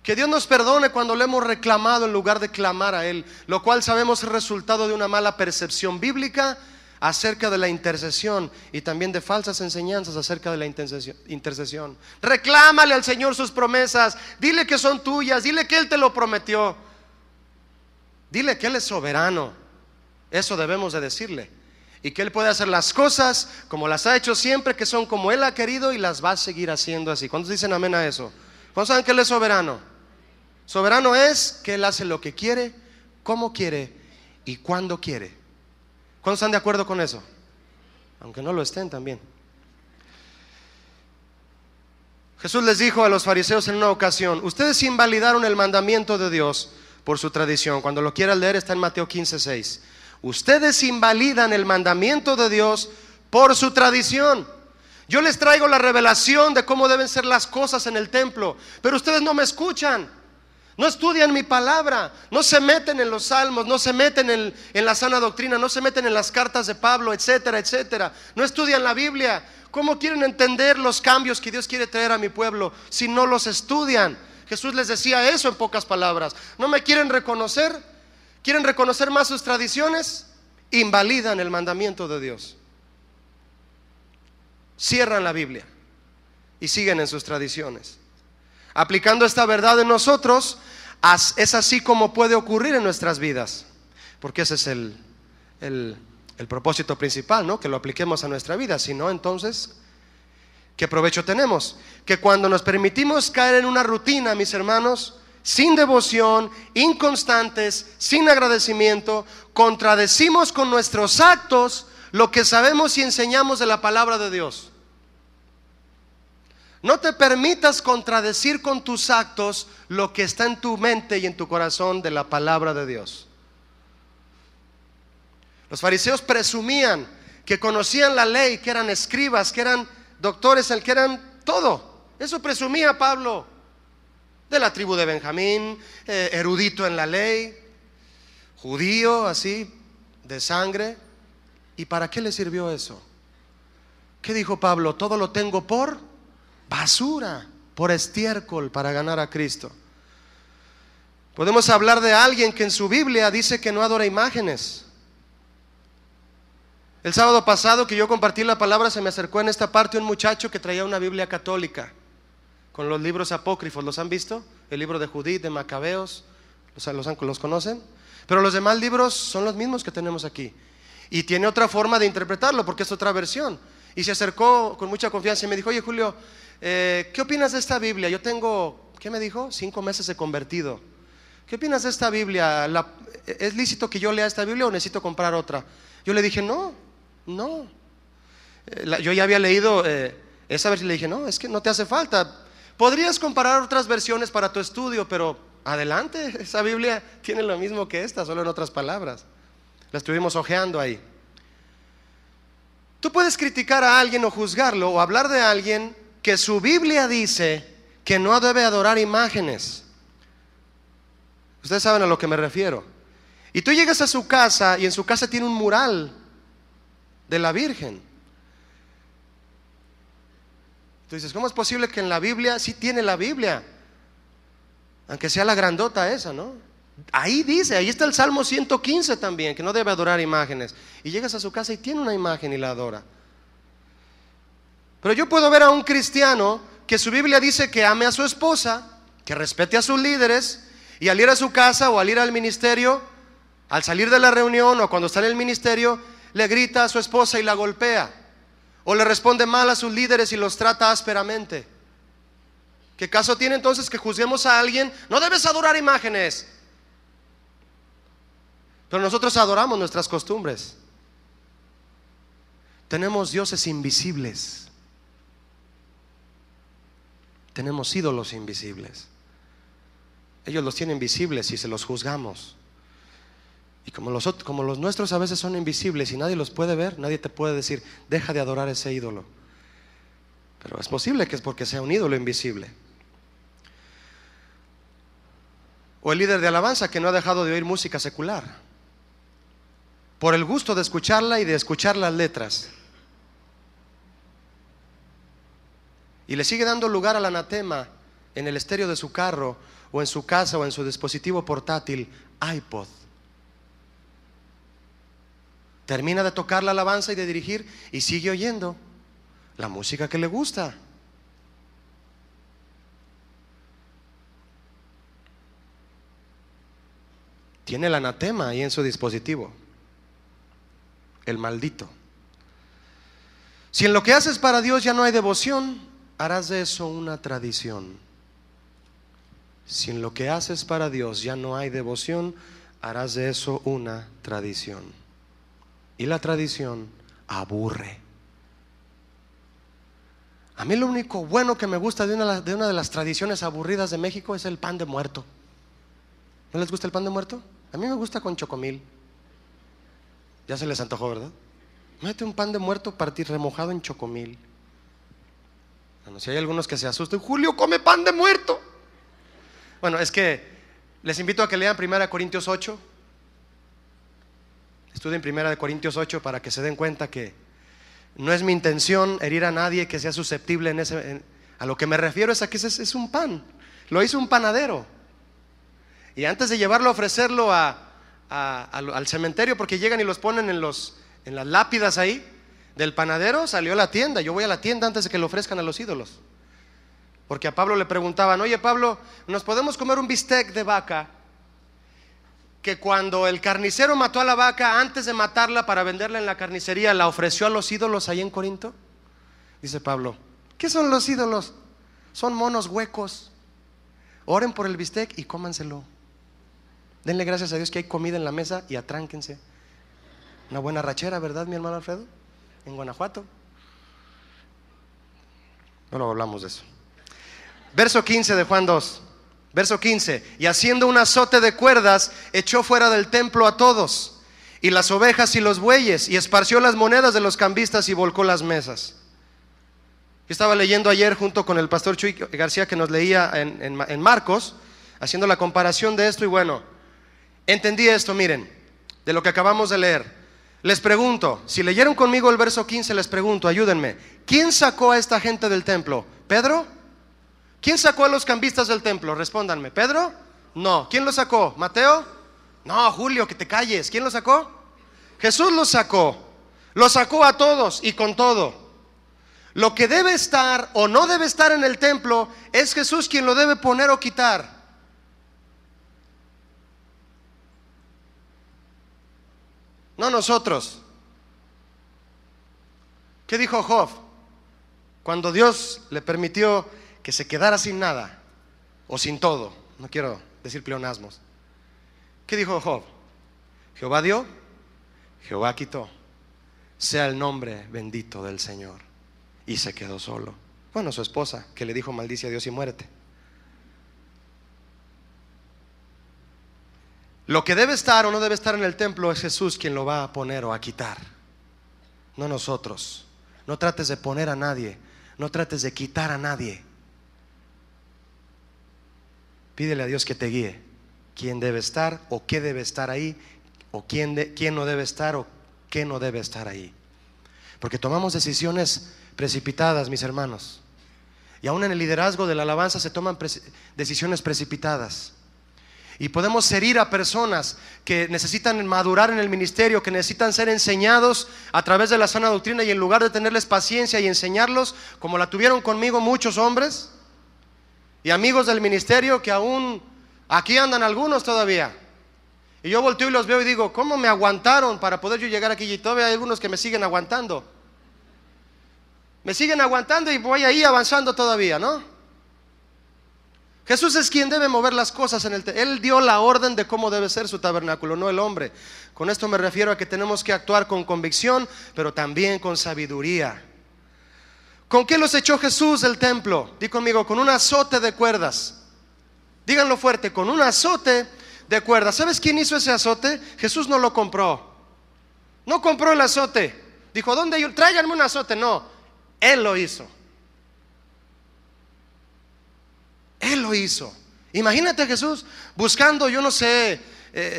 Que Dios nos perdone cuando le hemos reclamado en lugar de clamar a Él, lo cual sabemos es resultado de una mala percepción bíblica acerca de la intercesión, y también de falsas enseñanzas acerca de la intercesión. Reclámale al Señor sus promesas, dile que son tuyas, dile que Él te lo prometió, dile que Él es soberano. Eso debemos de decirle, y que Él puede hacer las cosas como las ha hecho siempre, que son como Él ha querido, y las va a seguir haciendo así. ¿Cuántos dicen amén a eso? ¿Cuántos saben que Él es soberano? Soberano es que Él hace lo que quiere, como quiere y cuando quiere. ¿Cuántos están de acuerdo con eso? Aunque no lo estén también. Jesús les dijo a los fariseos en una ocasión: ustedes invalidaron el mandamiento de Dios por su tradición. Cuando lo quieran leer, está en Mateo 15:6. Ustedes invalidan el mandamiento de Dios por su tradición. Yo les traigo la revelación de cómo deben ser las cosas en el templo, pero ustedes no me escuchan, no estudian mi palabra, no se meten en los salmos, no se meten en la sana doctrina, no se meten en las cartas de Pablo, etcétera, etcétera. No estudian la Biblia. ¿Cómo quieren entender los cambios que Dios quiere traer a mi pueblo si no los estudian? Jesús les decía eso en pocas palabras. ¿No me quieren reconocer? ¿Quieren reconocer más sus tradiciones? Invalidan el mandamiento de Dios. Cierran la Biblia y siguen en sus tradiciones. Aplicando esta verdad en nosotros, es así como puede ocurrir en nuestras vidas, porque ese es el propósito principal, ¿no? Que lo apliquemos a nuestra vida. Si no, entonces, ¿qué provecho tenemos? Que cuando nos permitimos caer en una rutina, mis hermanos, sin devoción, inconstantes, sin agradecimiento, contradecimos con nuestros actos lo que sabemos y enseñamos de la palabra de Dios. No te permitas contradecir con tus actos lo que está en tu mente y en tu corazón de la palabra de Dios. Los fariseos presumían que conocían la ley, que eran escribas, que eran doctores, que eran todo. Eso presumía Pablo, de la tribu de Benjamín, erudito en la ley, judío así, de sangre. ¿Y para qué le sirvió eso? ¿Qué dijo Pablo? Todo lo tengo por basura, por estiércol, para ganar a Cristo. Podemos hablar de alguien que en su Biblia dice que no adora imágenes. El sábado pasado que yo compartí la palabra, se me acercó en esta parte un muchacho que traía una Biblia católica con los libros apócrifos. ¿Los han visto? El libro de Judith, de Macabeos, ¿los conocen? Pero los demás libros son los mismos que tenemos aquí. Y tiene otra forma de interpretarlo porque es otra versión. Y se acercó con mucha confianza y me dijo: oye, Julio, ¿qué opinas de esta Biblia? Yo tengo, ¿qué me dijo? 5 meses de convertido. ¿Qué opinas de esta Biblia? ¿Es lícito que yo lea esta Biblia o necesito comprar otra? Yo le dije, no. Yo ya había leído esa versión y le dije, no, es que no te hace falta. Podrías comparar otras versiones para tu estudio, pero adelante, esa Biblia tiene lo mismo que esta, solo en otras palabras. La estuvimos hojeando ahí. Tú puedes criticar a alguien o juzgarlo o hablar de alguien que su Biblia dice que no debe adorar imágenes. Ustedes saben a lo que me refiero. Y tú llegas a su casa y en su casa tiene un mural de la Virgen. Tú dices, ¿cómo es posible que en la Biblia? Sí tiene la Biblia, aunque sea la grandota esa, ¿no? Ahí dice, ahí está el Salmo 115 también, que no debe adorar imágenes. Y llegas a su casa y tiene una imagen y la adora. Pero yo puedo ver a un cristiano que su Biblia dice que ame a su esposa, que respete a sus líderes, y al ir a su casa o al ir al ministerio, al salir de la reunión o cuando está en el ministerio, le grita a su esposa y la golpea, o le responde mal a sus líderes y los trata ásperamente. ¿Qué caso tiene entonces que juzguemos a alguien? No debes adorar imágenes. Pero nosotros adoramos nuestras costumbres. Tenemos dioses invisibles. Tenemos ídolos invisibles. Ellos los tienen visibles y se los juzgamos. Y como los nuestros a veces son invisibles y nadie los puede ver, nadie te puede decir, deja de adorar ese ídolo. Pero es posible que es porque sea un ídolo invisible. O el líder de alabanza que no ha dejado de oír música secular, por el gusto de escucharla y de escuchar las letras. Y le sigue dando lugar al anatema en el estéreo de su carro, o en su casa, o en su dispositivo portátil, iPod. Termina de tocar la alabanza y de dirigir y sigue oyendo la música que le gusta. Tiene el anatema ahí en su dispositivo, el maldito. Si en lo que haces para Dios ya no hay devoción, harás de eso una tradición. Si en lo que haces para Dios ya no hay devoción, harás de eso una tradición. Y la tradición aburre. A mí lo único bueno que me gusta de una de las tradiciones aburridas de México es el pan de muerto. ¿No les gusta el pan de muerto? A mí me gusta con chocomil. Ya se les antojó, ¿verdad? Mete un pan de muerto remojado en chocomil. Bueno, si hay algunos que se asustan, Julio come pan de muerto. Bueno, es que les invito a que lean 1 Corintios 8. Estudien 1 Corintios 8 para que se den cuenta que no es mi intención herir a nadie que sea susceptible a lo que me refiero es a que es un pan. Lo hizo un panadero. Y antes de llevarlo a ofrecerlo al cementerio, porque llegan y los ponen en las lápidas ahí del panadero, salió a la tienda. Yo voy a la tienda antes de que lo ofrezcan a los ídolos. Porque a Pablo le preguntaban, oye Pablo, ¿nos podemos comer un bistec de vaca? Que cuando el carnicero mató a la vaca, antes de matarla para venderla en la carnicería, la ofreció a los ídolos ahí en Corinto. Dice Pablo, ¿qué son los ídolos? Son monos huecos. Oren por el bistec y cómanselo. Denle gracias a Dios que hay comida en la mesa y atránquense. Una buena rachera, ¿verdad, mi hermano Alfredo? En Guanajuato. No hablamos de eso. Verso 15 de Juan 2. Verso 15. Y haciendo un azote de cuerdas, echó fuera del templo a todos, y las ovejas y los bueyes, y esparció las monedas de los cambistas y volcó las mesas. Yo estaba leyendo ayer junto con el pastor Chuy García, que nos leía en Marcos, haciendo la comparación de esto, y bueno, entendí esto, miren, de lo que acabamos de leer. Les pregunto, si leyeron conmigo el verso 15, les pregunto, ayúdenme, ¿quién sacó a esta gente del templo? ¿Pedro? ¿Quién sacó a los cambistas del templo? Respóndanme. ¿Pedro? No. ¿Quién lo sacó? ¿Mateo? No, Julio, que te calles. ¿Quién lo sacó? Jesús lo sacó. Lo sacó a todos y con todo. Lo que debe estar o no debe estar en el templo es Jesús quien lo debe poner o quitar. No nosotros. ¿Qué dijo Job? Cuando Dios le permitió que se quedara sin nada o sin todo, no quiero decir pleonasmos. ¿Qué dijo Job? Jehová dio, Jehová quitó, sea el nombre bendito del Señor. Y se quedó solo. Bueno, su esposa, que le dijo maldice a Dios y muérete. Lo que debe estar o no debe estar en el templo es Jesús quien lo va a poner o a quitar, no nosotros. No trates de poner a nadie, no trates de quitar a nadie. Pídele a Dios que te guíe quién debe estar o qué debe estar ahí, o quién no debe estar o qué no debe estar ahí. Porque tomamos decisiones precipitadas, mis hermanos. Y aún en el liderazgo de la alabanza se toman decisiones precipitadas. Y podemos herir a personas que necesitan madurar en el ministerio, que necesitan ser enseñados a través de la sana doctrina, y en lugar de tenerles paciencia y enseñarlos como la tuvieron conmigo muchos hombres y amigos del ministerio, que aún aquí andan algunos todavía, y yo volteo y los veo y digo, ¿cómo me aguantaron para poder yo llegar aquí? Y todavía hay algunos que me siguen aguantando. Me siguen aguantando y voy ahí avanzando todavía, ¿no? Jesús es quien debe mover las cosas en Él dio la orden de cómo debe ser su tabernáculo, no el hombre. Con esto me refiero a que tenemos que actuar con convicción, pero también con sabiduría. ¿Con qué los echó Jesús del templo? Di conmigo, con un azote de cuerdas. Díganlo fuerte, con un azote de cuerdas. ¿Sabes quién hizo ese azote? Jesús no lo compró. No compró el azote. Dijo, ¿dónde yo? Tráiganme un azote. No, Él lo hizo. Él lo hizo. Imagínate a Jesús buscando, yo no sé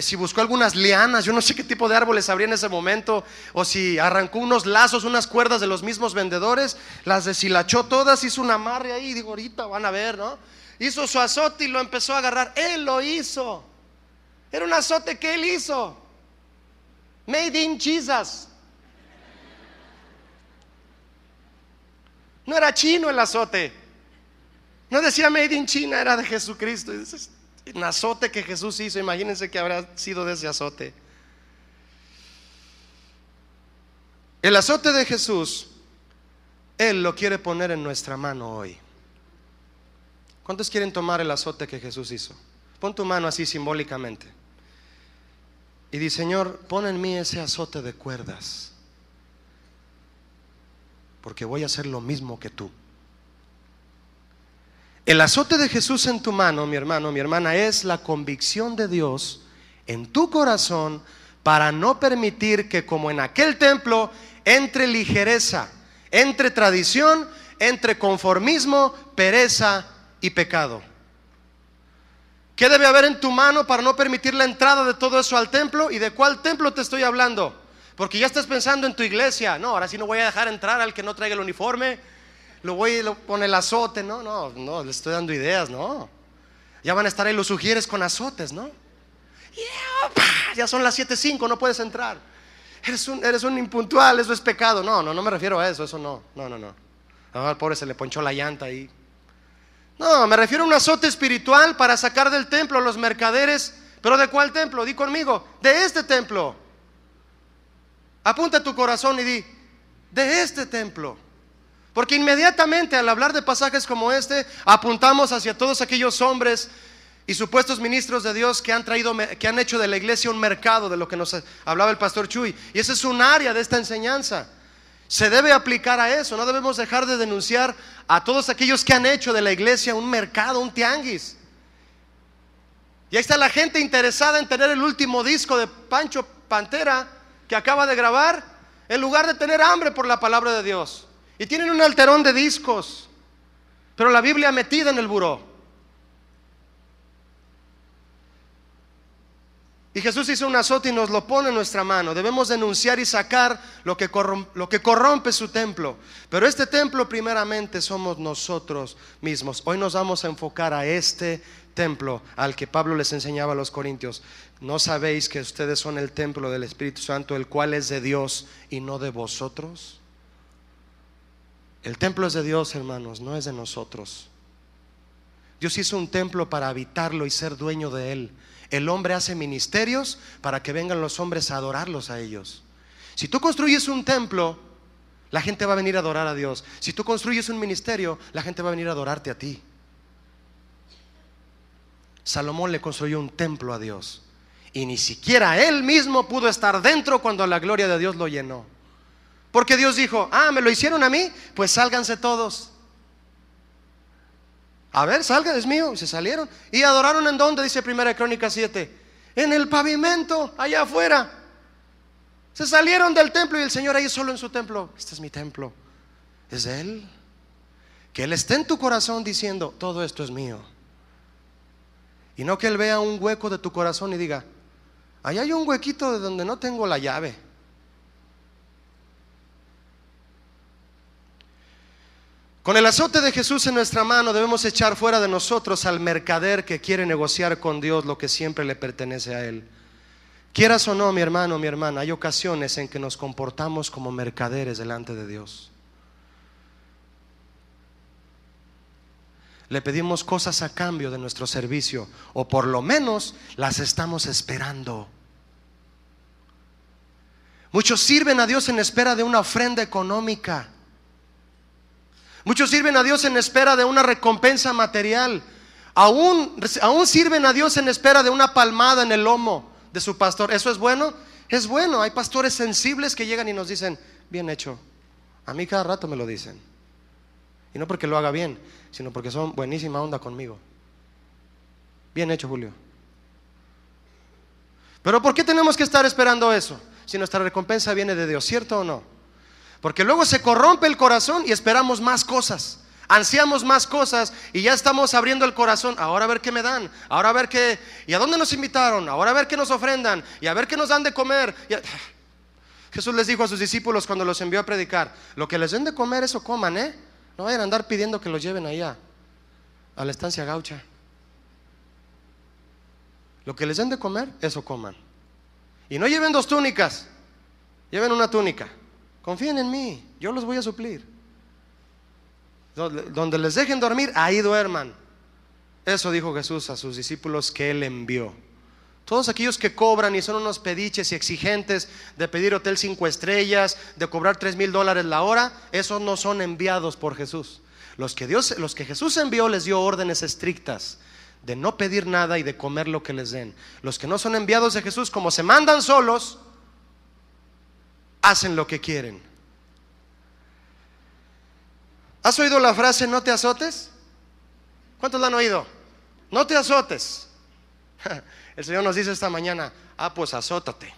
si buscó algunas lianas, yo no sé qué tipo de árboles habría en ese momento, o si arrancó unos lazos, unas cuerdas de los mismos vendedores, las deshilachó todas, hizo un amarre ahí, digo, ahorita van a ver, ¿no? Hizo su azote y lo empezó a agarrar. Él lo hizo. Era un azote que Él hizo. Made in Jesus. No era chino el azote. No decía made in China, era de Jesucristo. Es un azote que Jesús hizo. Imagínense que habrá sido de ese azote. El azote de Jesús, Él lo quiere poner en nuestra mano hoy. ¿Cuántos quieren tomar el azote que Jesús hizo? Pon tu mano así simbólicamente y di, Señor, pon en mí ese azote de cuerdas, porque voy a hacer lo mismo que tú. El azote de Jesús en tu mano, mi hermano, mi hermana, es la convicción de Dios en tu corazón para no permitir que, como en aquel templo, entre ligereza, entre tradición, entre conformismo, pereza y pecado. ¿Qué debe haber en tu mano para no permitir la entrada de todo eso al templo? ¿Y de cuál templo te estoy hablando? Porque ya estás pensando en tu iglesia. No, ahora sí no voy a dejar entrar al que no traiga el uniforme. Lo pone el azote. No, le estoy dando ideas, no. Ya van a estar ahí los sugieres con azotes, ¿no? Ya son las 7:05, no puedes entrar. Eres un impuntual, eso es pecado. No me refiero a eso, no. Al pobre se le ponchó la llanta ahí. No, me refiero a un azote espiritual para sacar del templo a los mercaderes. ¿Pero de cuál templo? Di conmigo, de este templo. Apunta tu corazón y di, de este templo. Porque inmediatamente al hablar de pasajes como este, apuntamos hacia todos aquellos hombres y supuestos ministros de Dios que han hecho de la iglesia un mercado, de lo que nos hablaba el pastor Chuy. Y ese es un área de esta enseñanza. Se debe aplicar a eso. No debemos dejar de denunciar a todos aquellos que han hecho de la iglesia un mercado, un tianguis. Y ahí está la gente interesada en tener el último disco de Pancho Pantera que acaba de grabar, en lugar de tener hambre por la palabra de Dios. Y tienen un alterón de discos, pero la Biblia metida en el buró. Y Jesús hizo un azote y nos lo pone en nuestra mano. Debemos denunciar y sacar lo que corrompe su templo. Pero este templo primeramente somos nosotros mismos. Hoy nos vamos a enfocar a este templo al que Pablo les enseñaba a los corintios. ¿No sabéis que ustedes son el templo del Espíritu Santo, el cual es de Dios y no de vosotros? El templo es de Dios, hermanos, no es de nosotros. Dios hizo un templo para habitarlo y ser dueño de él. El hombre hace ministerios para que vengan los hombres a adorarlos a ellos. Si tú construyes un templo, la gente va a venir a adorar a Dios. Si tú construyes un ministerio, la gente va a venir a adorarte a ti. Salomón le construyó un templo a Dios y ni siquiera él mismo pudo estar dentro cuando la gloria de Dios lo llenó. Porque Dios dijo, me lo hicieron a mí, pues sálganse todos. A ver, salgan, es mío. Y se salieron. ¿Y adoraron en dónde? Dice 1 Crónicas 7. En el pavimento, allá afuera. Se salieron del templo y el Señor ahí solo en su templo. Este es mi templo, es de Él. Que Él esté en tu corazón diciendo, todo esto es mío. Y no que Él vea un hueco de tu corazón y diga, allá hay un huequito de donde no tengo la llave. Con el azote de Jesús en nuestra mano debemos echar fuera de nosotros al mercader que quiere negociar con Dios lo que siempre le pertenece a Él. Quieras o no, mi hermano, mi hermana, hay ocasiones en que nos comportamos como mercaderes delante de Dios. Le pedimos cosas a cambio de nuestro servicio, o por lo menos las estamos esperando. Muchos sirven a Dios en espera de una ofrenda económica. Muchos sirven a Dios en espera de una recompensa material. Aún sirven a Dios en espera de una palmada en el lomo de su pastor. ¿Eso es bueno? Es bueno. Hay pastores sensibles que llegan y nos dicen, bien hecho. A mí cada rato me lo dicen. Y no porque lo haga bien, sino porque son buenísima onda conmigo. Bien hecho, Julio. Pero ¿por qué tenemos que estar esperando eso? Si nuestra recompensa viene de Dios, ¿cierto o no? Porque luego se corrompe el corazón y esperamos más cosas, ansiamos más cosas y ya estamos abriendo el corazón. Ahora a ver qué me dan, ahora a ver qué, y a dónde nos invitaron, ahora a ver qué nos ofrendan y a ver qué nos dan de comer. Jesús les dijo a sus discípulos cuando los envió a predicar, lo que les den de comer eso coman, no vayan a andar pidiendo que los lleven allá a la estancia gaucha. Lo que les den de comer, eso coman. Y no lleven 2 túnicas, lleven una túnica. Confíen en mí, yo los voy a suplir. Donde les dejen dormir, ahí duerman. Eso dijo Jesús a sus discípulos que Él envió. Todos aquellos que cobran y son unos pediches y exigentes de pedir hotel 5 estrellas, de cobrar $3,000 la hora, esos no son enviados por Jesús. Los que Jesús envió les dio órdenes estrictas de no pedir nada y de comer lo que les den. Los que no son enviados de Jesús, como se mandan solos, hacen lo que quieren. ¿Has oído la frase no te azotes? ¿Cuántos la han oído? No te azotes. El Señor nos dice esta mañana, pues azótate.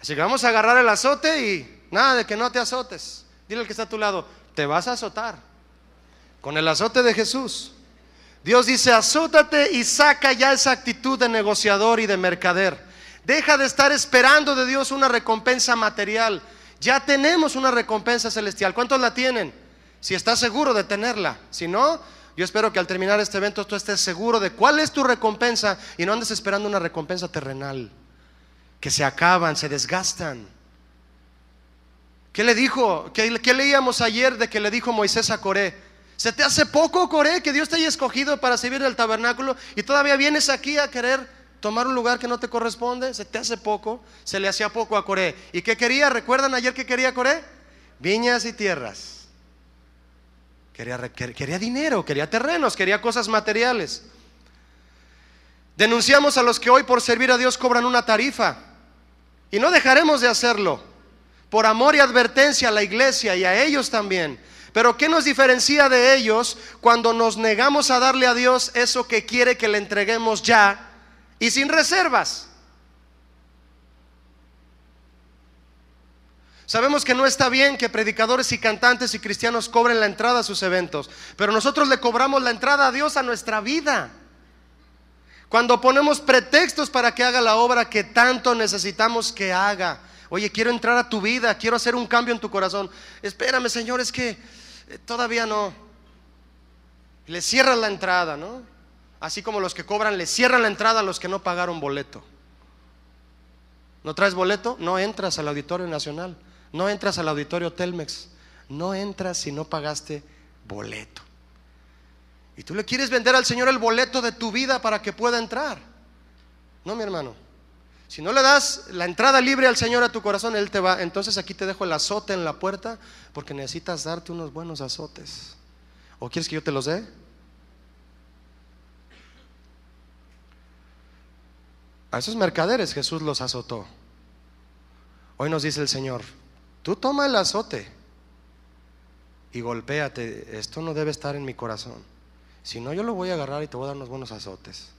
Así que vamos a agarrar el azote y nada de que no te azotes. Dile al que está a tu lado, te vas a azotar con el azote de Jesús. Dios dice: azótate y saca ya esa actitud de negociador y de mercader. Deja de estar esperando de Dios una recompensa material. Ya tenemos una recompensa celestial. ¿Cuántos la tienen? Si estás seguro de tenerla. Si no, yo espero que al terminar este evento tú estés seguro de cuál es tu recompensa y no andes esperando una recompensa terrenal, que se acaban, se desgastan. ¿Qué le dijo? ¿Qué leíamos ayer de que le dijo Moisés a Coré? ¿Se te hace poco, Coré, que Dios te haya escogido para servir el tabernáculo y todavía vienes aquí a querer tomar un lugar que no te corresponde? ¿Se te hace poco? Se le hacía poco a Coré. ¿Y qué quería? ¿Recuerdan ayer qué quería Coré? Viñas y tierras. Quería dinero, quería terrenos, quería cosas materiales. Denunciamos a los que hoy por servir a Dios cobran una tarifa, y no dejaremos de hacerlo, por amor y advertencia a la iglesia y a ellos también. Pero ¿qué nos diferencia de ellos cuando nos negamos a darle a Dios eso que quiere que le entreguemos ya y sin reservas? Sabemos que no está bien que predicadores y cantantes y cristianos cobren la entrada a sus eventos, pero nosotros le cobramos la entrada a Dios a nuestra vida. Cuando ponemos pretextos para que haga la obra que tanto necesitamos que haga. Oye, quiero entrar a tu vida, quiero hacer un cambio en tu corazón. Espérame, Señor, es que todavía no. Le cierran la entrada, ¿no? Así como los que cobran le cierran la entrada a los que no pagaron boleto. ¿No traes boleto? No entras al Auditorio Nacional. No entras al Auditorio Telmex. No entras si no pagaste boleto. Y tú le quieres vender al Señor el boleto de tu vida para que pueda entrar. No, mi hermano. Si no le das la entrada libre al Señor a tu corazón, Él te va. Entonces aquí te dejo el azote en la puerta, porque necesitas darte unos buenos azotes. ¿O quieres que yo te los dé? A esos mercaderes Jesús los azotó. Hoy nos dice el Señor: tú toma el azote y golpéate. Esto no debe estar en mi corazón. Si no, yo lo voy a agarrar y te voy a dar unos buenos azotes.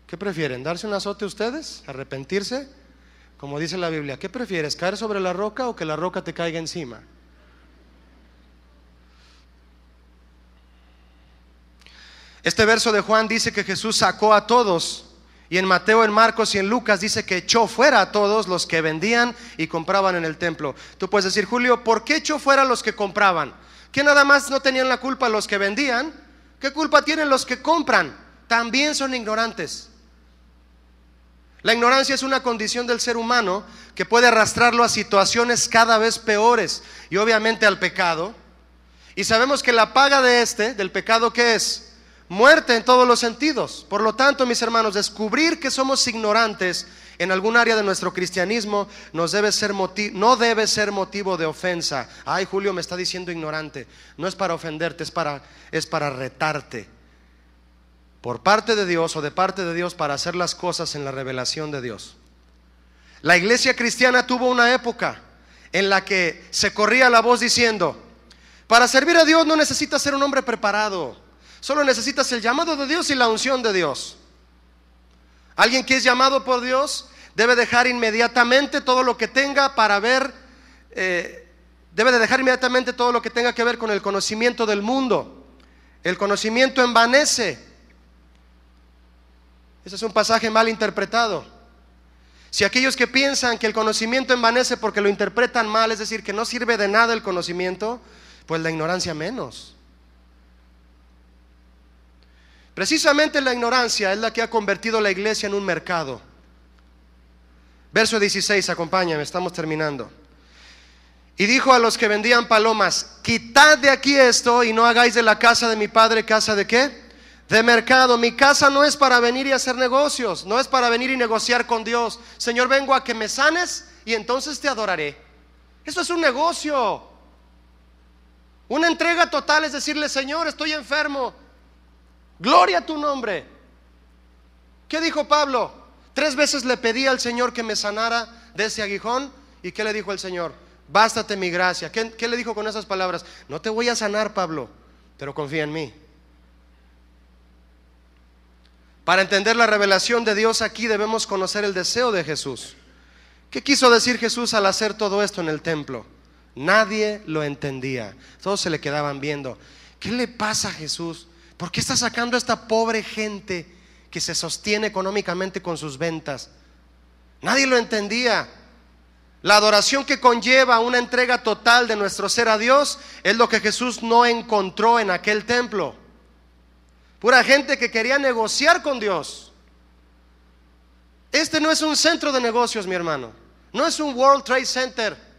¿Qué prefieren? ¿Darse un azote ustedes? ¿Arrepentirse? Como dice la Biblia, ¿qué prefieres? ¿Caer sobre la roca o que la roca te caiga encima? Este verso de Juan dice que Jesús sacó a todos. Y en Mateo, en Marcos y en Lucas dice que echó fuera a todos los que vendían y compraban en el templo. Tú puedes decir: Julio, ¿por qué echó fuera a los que compraban? ¿Que nada más no tenían la culpa los que vendían? ¿Qué culpa tienen los que compran? También son ignorantes. La ignorancia es una condición del ser humano que puede arrastrarlo a situaciones cada vez peores y obviamente al pecado. Y sabemos que la paga del pecado, ¿qué es? Muerte en todos los sentidos. Por lo tanto, mis hermanos, descubrir que somos ignorantes en algún área de nuestro cristianismo no debe ser motivo de ofensa. Ay, Julio me está diciendo ignorante. No es para ofenderte, es para retarte por parte de Dios o de parte de Dios para hacer las cosas en la revelación de Dios. La iglesia cristiana tuvo una época en la que se corría la voz diciendo: para servir a Dios no necesitas ser un hombre preparado, solo necesitas el llamado de Dios y la unción de Dios. Alguien que es llamado por Dios debe dejar inmediatamente todo lo que tenga debe de dejar inmediatamente todo lo que tenga que ver con el conocimiento del mundo. El conocimiento envanece. Ese es un pasaje mal interpretado. Si aquellos que piensan que el conocimiento envanece porque lo interpretan mal, es decir, que no sirve de nada el conocimiento, pues la ignorancia menos. Precisamente la ignorancia es la que ha convertido la iglesia en un mercado. Verso 16, acompáñame, estamos terminando. Y dijo a los que vendían palomas: quitad de aquí esto y no hagáis de la casa de mi padre casa de ¿qué? De mercado. Mi casa no es para venir y hacer negocios, no es para venir y negociar con Dios. Señor, vengo a que me sanes y entonces te adoraré. Eso es un negocio. Una entrega total es decirle: Señor, estoy enfermo, gloria a tu nombre. ¿Qué dijo Pablo? 3 veces le pedí al Señor que me sanara de ese aguijón. ¿Y qué le dijo el Señor? Bástate mi gracia. ¿Qué le dijo con esas palabras? No te voy a sanar, Pablo, pero confía en mí. Para entender la revelación de Dios aquí debemos conocer el deseo de Jesús. ¿Qué quiso decir Jesús al hacer todo esto en el templo? Nadie lo entendía. Todos se le quedaban viendo. ¿Qué le pasa a Jesús? ¿Por qué está sacando a esta pobre gente que se sostiene económicamente con sus ventas? Nadie lo entendía. La adoración que conlleva una entrega total de nuestro ser a Dios es lo que Jesús no encontró en aquel templo. Pura gente que quería negociar con Dios. Este no es un centro de negocios, mi hermano. No es un World Trade Center.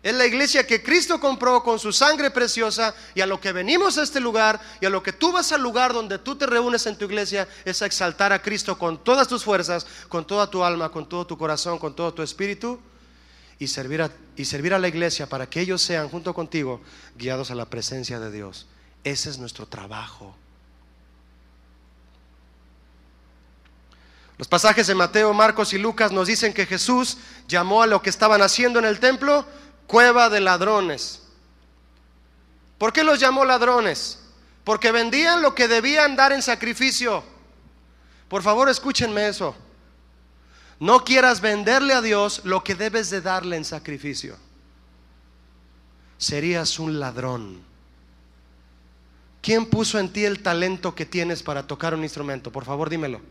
Es la iglesia que Cristo compró con su sangre preciosa, y a lo que venimos a este lugar, y a lo que tú vas al lugar donde tú te reúnes en tu iglesia, es a exaltar a Cristo con todas tus fuerzas, con toda tu alma, con todo tu corazón, con todo tu espíritu, y servir a la iglesia para que ellos sean junto contigo guiados a la presencia de Dios. Ese es nuestro trabajo. Los pasajes de Mateo, Marcos y Lucas nos dicen que Jesús llamó a lo que estaban haciendo en el templo cueva de ladrones. ¿Por qué los llamó ladrones? Porque vendían lo que debían dar en sacrificio. Por favor, escúchenme eso. No quieras venderle a Dios lo que debes de darle en sacrificio. Serías un ladrón. ¿Quién puso en ti el talento que tienes para tocar un instrumento? Por favor, dímelo.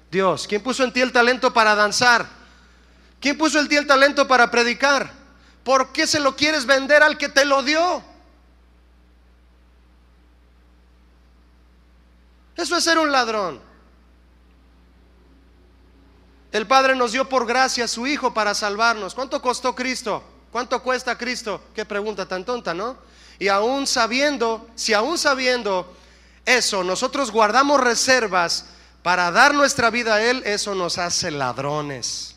Dios. ¿Quién puso en ti el talento para danzar? ¿Quién puso en ti el talento para predicar? ¿Por qué se lo quieres vender al que te lo dio? Eso es ser un ladrón. El Padre nos dio por gracia a su Hijo para salvarnos. ¿Cuánto costó Cristo? ¿Cuánto cuesta Cristo? Qué pregunta tan tonta, ¿no? Y aún sabiendo, si aún sabiendo eso, nosotros guardamos reservas para dar nuestra vida a Él, eso nos hace ladrones.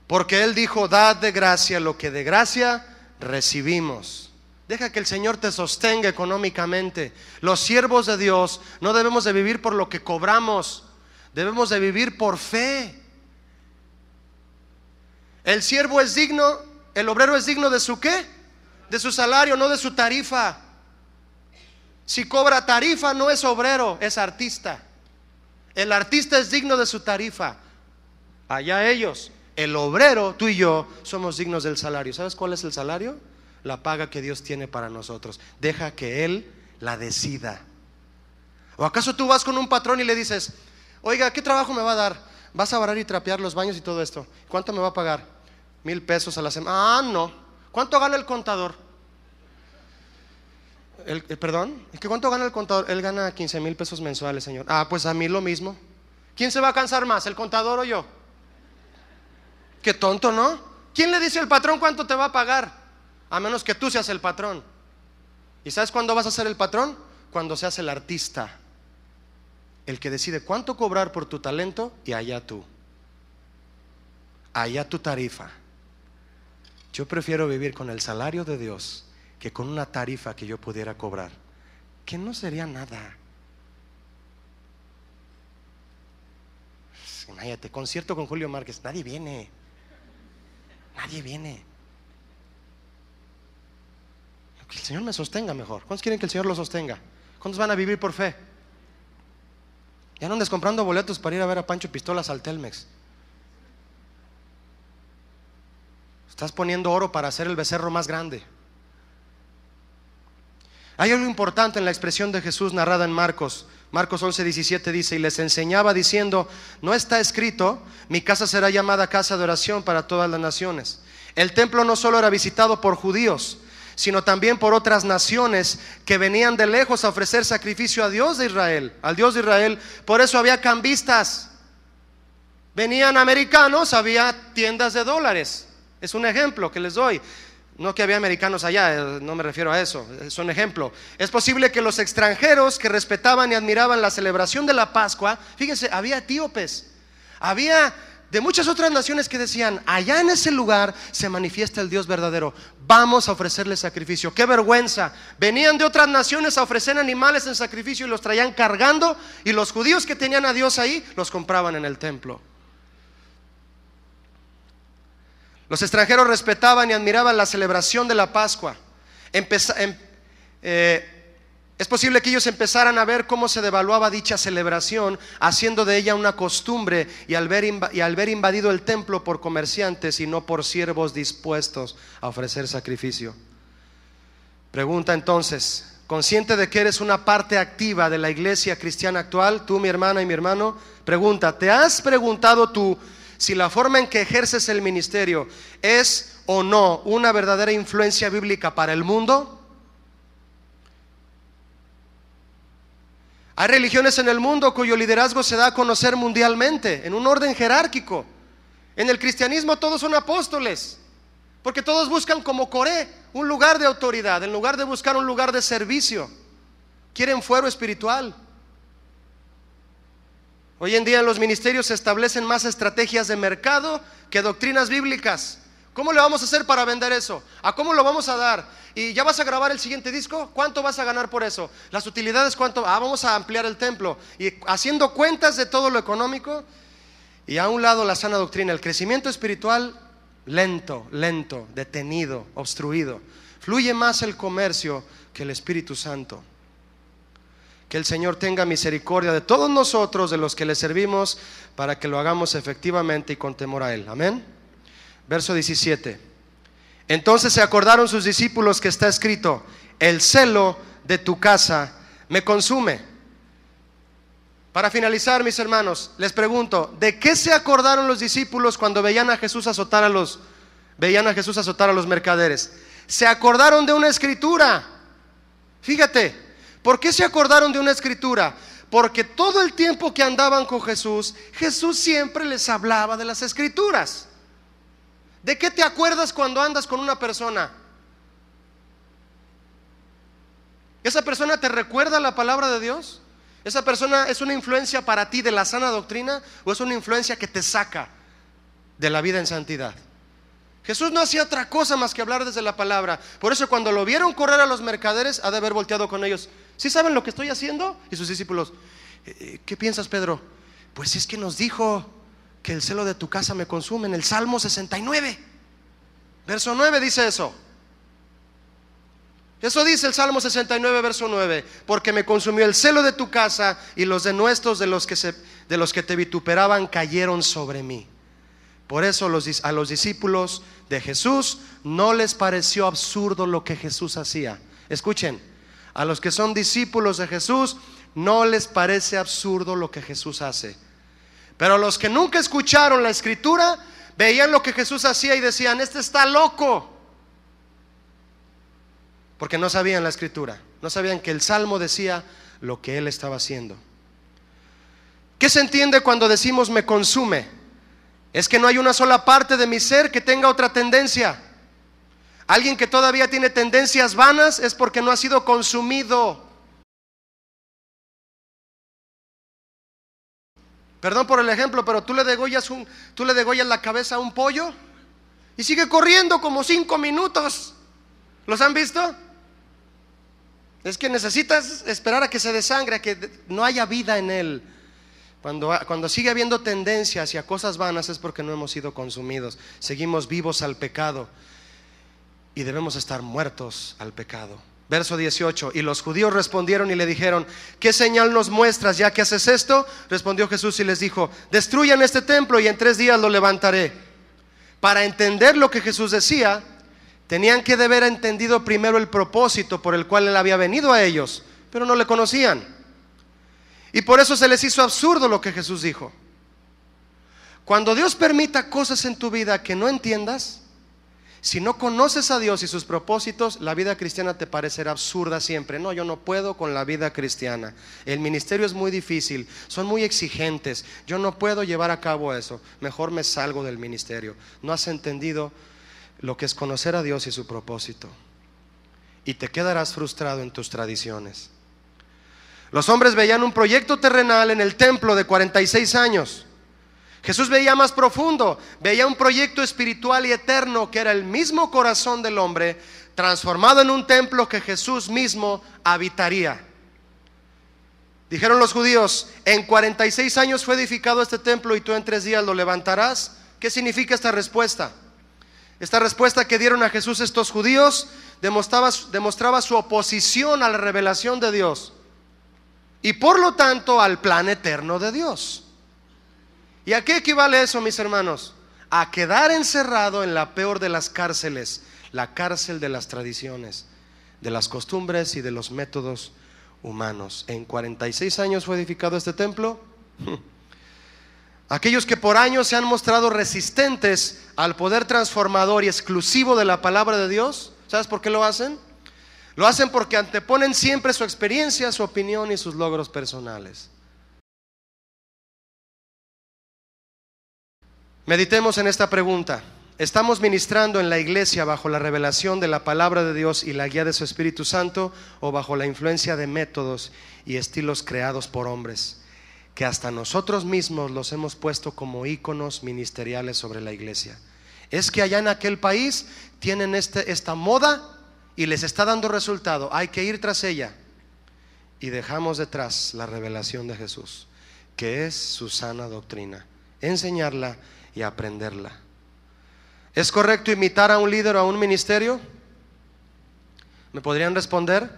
Porque Él dijo: dad de gracia lo que de gracia recibimos. Deja que el Señor te sostenga económicamente. Los siervos de Dios no debemos de vivir por lo que cobramos, debemos de vivir por fe. El siervo es digno, el obrero es digno de su ¿qué? De su salario, no de su tarifa. Si cobra tarifa no es obrero, es artista. El artista es digno de su tarifa. Allá ellos. El obrero, tú y yo, somos dignos del salario. ¿Sabes cuál es el salario? La paga que Dios tiene para nosotros. Deja que Él la decida. ¿O acaso tú vas con un patrón y le dices: oiga, ¿qué trabajo me va a dar? Vas a barrer y trapear los baños y todo esto. ¿Cuánto me va a pagar? 1,000 pesos a la semana. Ah, no. ¿Cuánto gana el contador? ¿Perdón? ¿Cuánto gana el contador? Él gana 15,000 pesos mensuales, señor. Ah, pues a mí lo mismo. ¿Quién se va a cansar más, el contador o yo? Qué tonto, ¿no? ¿Quién le dice al patrón cuánto te va a pagar? A menos que tú seas el patrón. ¿Y sabes cuándo vas a ser el patrón? Cuando seas el artista, el que decide cuánto cobrar por tu talento, y allá tú, allá tu tarifa. Yo prefiero vivir con el salario de Dios que con una tarifa que yo pudiera cobrar, que no sería nada. Imagínate, concierto con Julio Márquez, nadie viene. Nadie viene. Que el Señor me sostenga mejor. ¿Cuántos quieren que el Señor los sostenga? ¿Cuántos van a vivir por fe? Ya no andes comprando boletos para ir a ver a Pancho Pistolas al Telmex. Estás poniendo oro para hacer el becerro más grande. Hay algo importante en la expresión de Jesús narrada en Marcos 11:17 dice: y les enseñaba diciendo: no está escrito, mi casa será llamada casa de oración para todas las naciones. El templo no solo era visitado por judíos, sino también por otras naciones que venían de lejos a ofrecer sacrificio a Dios de Israel, al Dios de Israel. Por eso había cambistas. Venían americanos, había tiendas de dólares. Es un ejemplo que les doy. No que había americanos allá, no me refiero a eso, es un ejemplo. Es posible que los extranjeros que respetaban y admiraban la celebración de la Pascua, fíjense, había etíopes, había de muchas otras naciones que decían: allá en ese lugar se manifiesta el Dios verdadero, vamos a ofrecerle sacrificio. ¡Qué vergüenza! Venían de otras naciones a ofrecer animales en sacrificio y los traían cargando, y los judíos que tenían a Dios ahí los compraban en el templo. Los extranjeros respetaban y admiraban la celebración de la Pascua. Es posible que ellos empezaran a ver cómo se devaluaba dicha celebración, haciendo de ella una costumbre, y al ver invadido el templo por comerciantes y no por siervos dispuestos a ofrecer sacrificio. Pregunta entonces, consciente de que eres una parte activa de la iglesia cristiana actual, tú, mi hermana y mi hermano, pregunta, ¿te has preguntado tú si la forma en que ejerces el ministerio es o no una verdadera influencia bíblica para el mundo? Hay religiones en el mundo cuyo liderazgo se da a conocer mundialmente, en un orden jerárquico. En el cristianismo todos son apóstoles, porque todos buscan como Coré un lugar de autoridad, en lugar de buscar un lugar de servicio. Quieren fuero espiritual. Hoy en día en los ministerios se establecen más estrategias de mercado que doctrinas bíblicas. ¿Cómo le vamos a hacer para vender eso? ¿A cómo lo vamos a dar? ¿Y ya vas a grabar el siguiente disco? ¿Cuánto vas a ganar por eso? ¿Las utilidades cuánto? Vamos a ampliar el templo. Y haciendo cuentas de todo lo económico. Y a un lado la sana doctrina, el crecimiento espiritual lento, detenido, obstruido. Fluye más el comercio que el Espíritu Santo. Que el Señor tenga misericordia de todos nosotros, de los que le servimos, para que lo hagamos efectivamente y con temor a Él. Amén. Verso 17. Entonces se acordaron sus discípulos que está escrito: el celo de tu casa me consume. Para finalizar, mis hermanos, les pregunto, ¿de qué se acordaron los discípulos cuando veían a Jesús azotar a los mercaderes? Se acordaron de una escritura. Fíjate, ¿por qué se acordaron de una escritura? Porque todo el tiempo que andaban con Jesús, Jesús siempre les hablaba de las escrituras. ¿De qué te acuerdas cuando andas con una persona? ¿Esa persona te recuerda la palabra de Dios? ¿Esa persona es una influencia para ti de la sana doctrina o es una influencia que te saca de la vida en santidad? Jesús no hacía otra cosa más que hablar desde la palabra. Por eso cuando lo vieron correr a los mercaderes, ha de haber volteado con ellos: ¿sí saben lo que estoy haciendo? Y sus discípulos: ¿qué piensas, Pedro? Pues es que nos dijo que el celo de tu casa me consume. En el Salmo 69 verso 9 dice eso. Eso dice el Salmo 69 verso 9: porque me consumió el celo de tu casa, y los denuestos de los que te vituperaban cayeron sobre mí. Por eso a los discípulos de Jesús no les pareció absurdo lo que Jesús hacía. Escuchen, a los que son discípulos de Jesús no les parece absurdo lo que Jesús hace. Pero los que nunca escucharon la escritura veían lo que Jesús hacía y decían: este está loco. Porque no sabían la escritura, no sabían que el Salmo decía lo que él estaba haciendo. ¿Qué se entiende cuando decimos me consume? Es que no hay una sola parte de mi ser que tenga otra tendencia. Alguien que todavía tiene tendencias vanas es porque no ha sido consumido. Perdón por el ejemplo, pero tú le degollas la cabeza a un pollo y sigue corriendo como 5 minutos. ¿Los han visto? Es que necesitas esperar a que se desangre, a que no haya vida en él. Cuando sigue habiendo tendencia hacia cosas vanas es porque no hemos sido consumidos. Seguimos vivos al pecado y debemos estar muertos al pecado. Verso 18: y los judíos respondieron y le dijeron: ¿qué señal nos muestras ya que haces esto? Respondió Jesús y les dijo: destruyan este templo y en 3 días lo levantaré. Para entender lo que Jesús decía, tenían que haber entendido primero el propósito por el cual él había venido a ellos, pero no le conocían. Y por eso se les hizo absurdo lo que Jesús dijo. Cuando Dios permita cosas en tu vida que no entiendas, si no conoces a Dios y sus propósitos, la vida cristiana te parecerá absurda siempre. No, yo no puedo con la vida cristiana. El ministerio es muy difícil, son muy exigentes. Yo no puedo llevar a cabo eso. Mejor me salgo del ministerio. No has entendido lo que es conocer a Dios y su propósito. Y te quedarás frustrado en tus tradiciones. Los hombres veían un proyecto terrenal en el templo de 46 años. Jesús veía más profundo, veía un proyecto espiritual y eterno que era el mismo corazón del hombre transformado en un templo que Jesús mismo habitaría. Dijeron los judíos: en 46 años fue edificado este templo y tú en 3 días lo levantarás. ¿Qué significa esta respuesta? Esta respuesta que dieron a Jesús estos judíos demostraba su oposición a la revelación de Dios y por lo tanto al plan eterno de Dios. ¿Y a qué equivale eso, mis hermanos? A quedar encerrado en la peor de las cárceles, la cárcel de las tradiciones, de las costumbres y de los métodos humanos. En 46 años fue edificado este templo. Aquellos que por años se han mostrado resistentes al poder transformador y exclusivo de la palabra de Dios, ¿sabes por qué lo hacen? Lo hacen porque anteponen siempre su experiencia, su opinión y sus logros personales. Meditemos en esta pregunta. ¿Estamos ministrando en la iglesia bajo la revelación de la palabra de Dios y la guía de su Espíritu Santo, o bajo la influencia de métodos y estilos creados por hombres, que hasta nosotros mismos los hemos puesto como íconos ministeriales sobre la iglesia? Es que allá en aquel país tienen esta moda y les está dando resultado, hay que ir tras ella, y dejamos detrás la revelación de Jesús, que es su sana doctrina, enseñarla y aprenderla. ¿Es correcto imitar a un líder o a un ministerio? ¿Me podrían responder?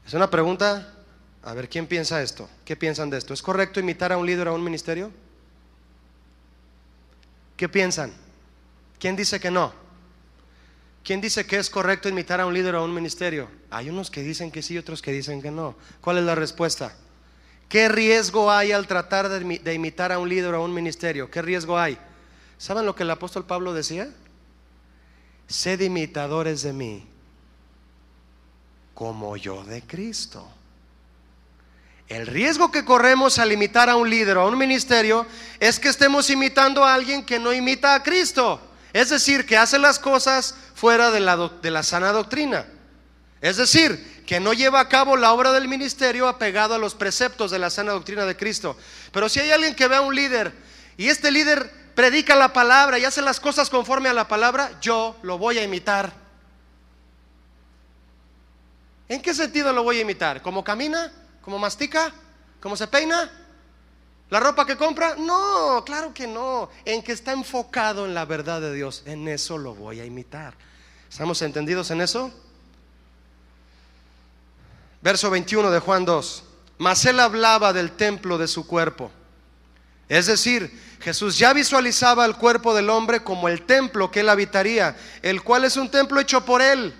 Es una pregunta. A ver, ¿quién piensa esto? ¿Qué piensan de esto? ¿Es correcto imitar a un líder o a un ministerio? ¿Qué piensan? ¿Quién dice que no? ¿Quién dice que es correcto imitar a un líder o a un ministerio? Hay unos que dicen que sí y otros que dicen que no. ¿Cuál es la respuesta? ¿Qué riesgo hay al tratar de imitar a un líder o a un ministerio? ¿Qué riesgo hay? ¿Saben lo que el apóstol Pablo decía? Sed imitadores de mí, como yo de Cristo. El riesgo que corremos al imitar a un líder o a un ministerio es que estemos imitando a alguien que no imita a Cristo. Es decir, que hace las cosas fuera de la sana doctrina. Es decir, que no lleva a cabo la obra del ministerio apegado a los preceptos de la sana doctrina de Cristo. Pero si hay alguien que ve a un líder y este líder predica la palabra y hace las cosas conforme a la palabra, yo lo voy a imitar. ¿En qué sentido lo voy a imitar? ¿Cómo camina? ¿Cómo mastica? ¿Cómo se peina? ¿La ropa que compra? No, claro que no. En que está enfocado en la verdad de Dios, en eso lo voy a imitar. ¿Estamos entendidos en eso? Verso 21 de Juan 2. Mas él hablaba del templo de su cuerpo. Es decir, Jesús ya visualizaba el cuerpo del hombre como el templo que él habitaría, el cual es un templo hecho por él,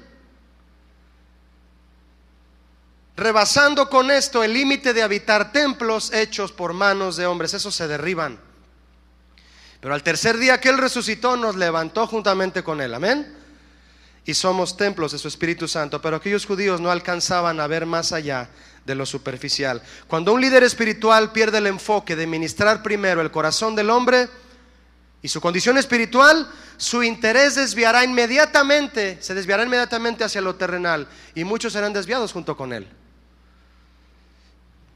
rebasando con esto el límite de habitar templos hechos por manos de hombres. Esos se derriban. Pero al tercer día que él resucitó, nos levantó juntamente con él, amén. Y somos templos de su Espíritu Santo. Pero aquellos judíos no alcanzaban a ver más allá de lo superficial. Cuando un líder espiritual pierde el enfoque de ministrar primero el corazón del hombre y su condición espiritual, su interés se desviará inmediatamente hacia lo terrenal, y muchos serán desviados junto con él.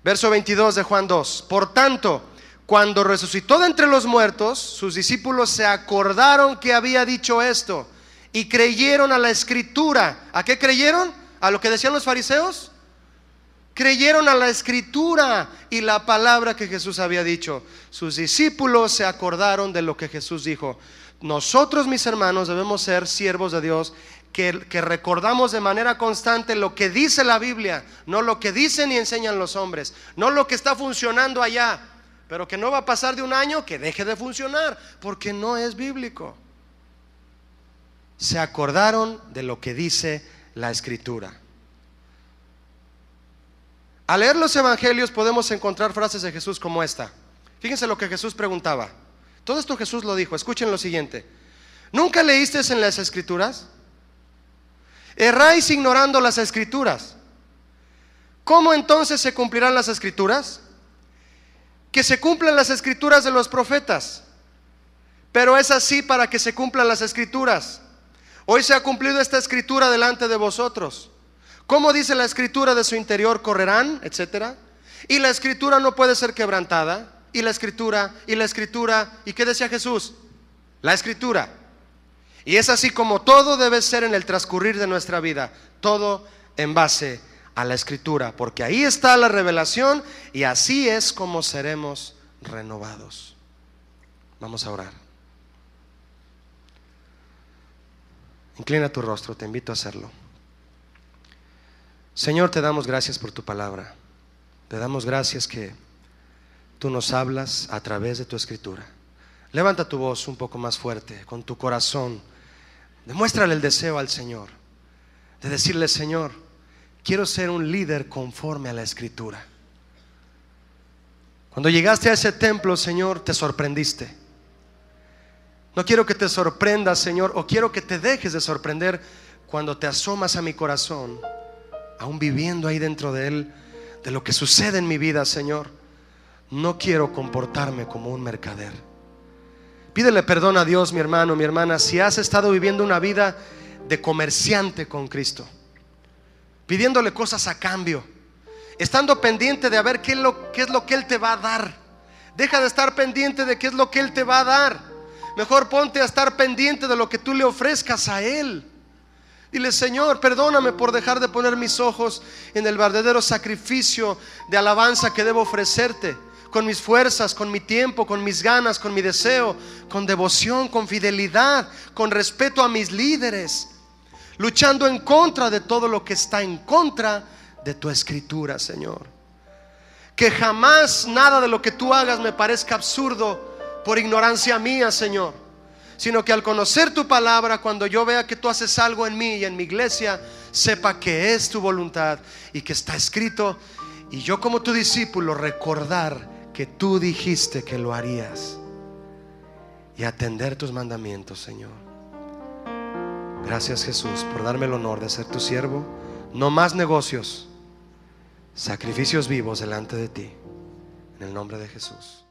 Verso 22 de Juan 2. Por tanto, cuando resucitó de entre los muertos, sus discípulos se acordaron que había dicho esto y creyeron a la Escritura. ¿A qué creyeron? ¿A lo que decían los fariseos? Creyeron a la Escritura y la palabra que Jesús había dicho. Sus discípulos se acordaron de lo que Jesús dijo. Nosotros, mis hermanos, debemos ser siervos de Dios que recordamos de manera constante lo que dice la Biblia, no lo que dicen y enseñan los hombres, no lo que está funcionando allá, pero que no va a pasar de un año que deje de funcionar, porque no es bíblico. Se acordaron de lo que dice la Escritura. Al leer los evangelios podemos encontrar frases de Jesús como esta. Fíjense lo que Jesús preguntaba. Todo esto Jesús lo dijo. Escuchen lo siguiente. ¿Nunca leíste en las Escrituras? Erráis ignorando las Escrituras. ¿Cómo entonces se cumplirán las Escrituras? Que se cumplan las Escrituras de los profetas. Pero es así para que se cumplan las Escrituras. Hoy se ha cumplido esta Escritura delante de vosotros. ¿Cómo dice la Escritura? De su interior correrán, etcétera. Y la Escritura no puede ser quebrantada. Y la Escritura, y la Escritura. ¿Y qué decía Jesús? La Escritura. Y es así como todo debe ser en el transcurrir de nuestra vida. Todo en base a la Escritura. Porque ahí está la revelación y así es como seremos renovados. Vamos a orar. Inclina tu rostro, te invito a hacerlo. Señor, te damos gracias por tu palabra. Te damos gracias que tú nos hablas a través de tu escritura. Levanta tu voz un poco más fuerte, con tu corazón. Demuéstrale el deseo al Señor de decirle: Señor, quiero ser un líder conforme a la escritura. Cuando llegaste a ese templo, Señor, te sorprendiste. No quiero que te sorprendas, Señor, o quiero que te dejes de sorprender cuando te asomas a mi corazón, aún viviendo ahí dentro de él, de lo que sucede en mi vida, Señor. No quiero comportarme como un mercader. Pídele perdón a Dios, mi hermano, mi hermana, si has estado viviendo una vida de comerciante con Cristo, pidiéndole cosas a cambio, estando pendiente de a ver qué es lo que Él te va a dar. Deja de estar pendiente de qué es lo que Él te va a dar. Mejor ponte a estar pendiente de lo que tú le ofrezcas a Él. Dile: Señor, perdóname por dejar de poner mis ojos en el verdadero sacrificio de alabanza que debo ofrecerte, con mis fuerzas, con mi tiempo, con mis ganas, con mi deseo, con devoción, con fidelidad, con respeto a mis líderes, luchando en contra de todo lo que está en contra de tu escritura, Señor. Que jamás nada de lo que tú hagas me parezca absurdo por ignorancia mía, Señor, sino que al conocer tu palabra, cuando yo vea que tú haces algo en mí y en mi iglesia, sepa que es tu voluntad y que está escrito, y yo como tu discípulo recordar que tú dijiste que lo harías y atender tus mandamientos, Señor. Gracias, Jesús, por darme el honor de ser tu siervo. No más negocios, sacrificios vivos delante de ti, en el nombre de Jesús.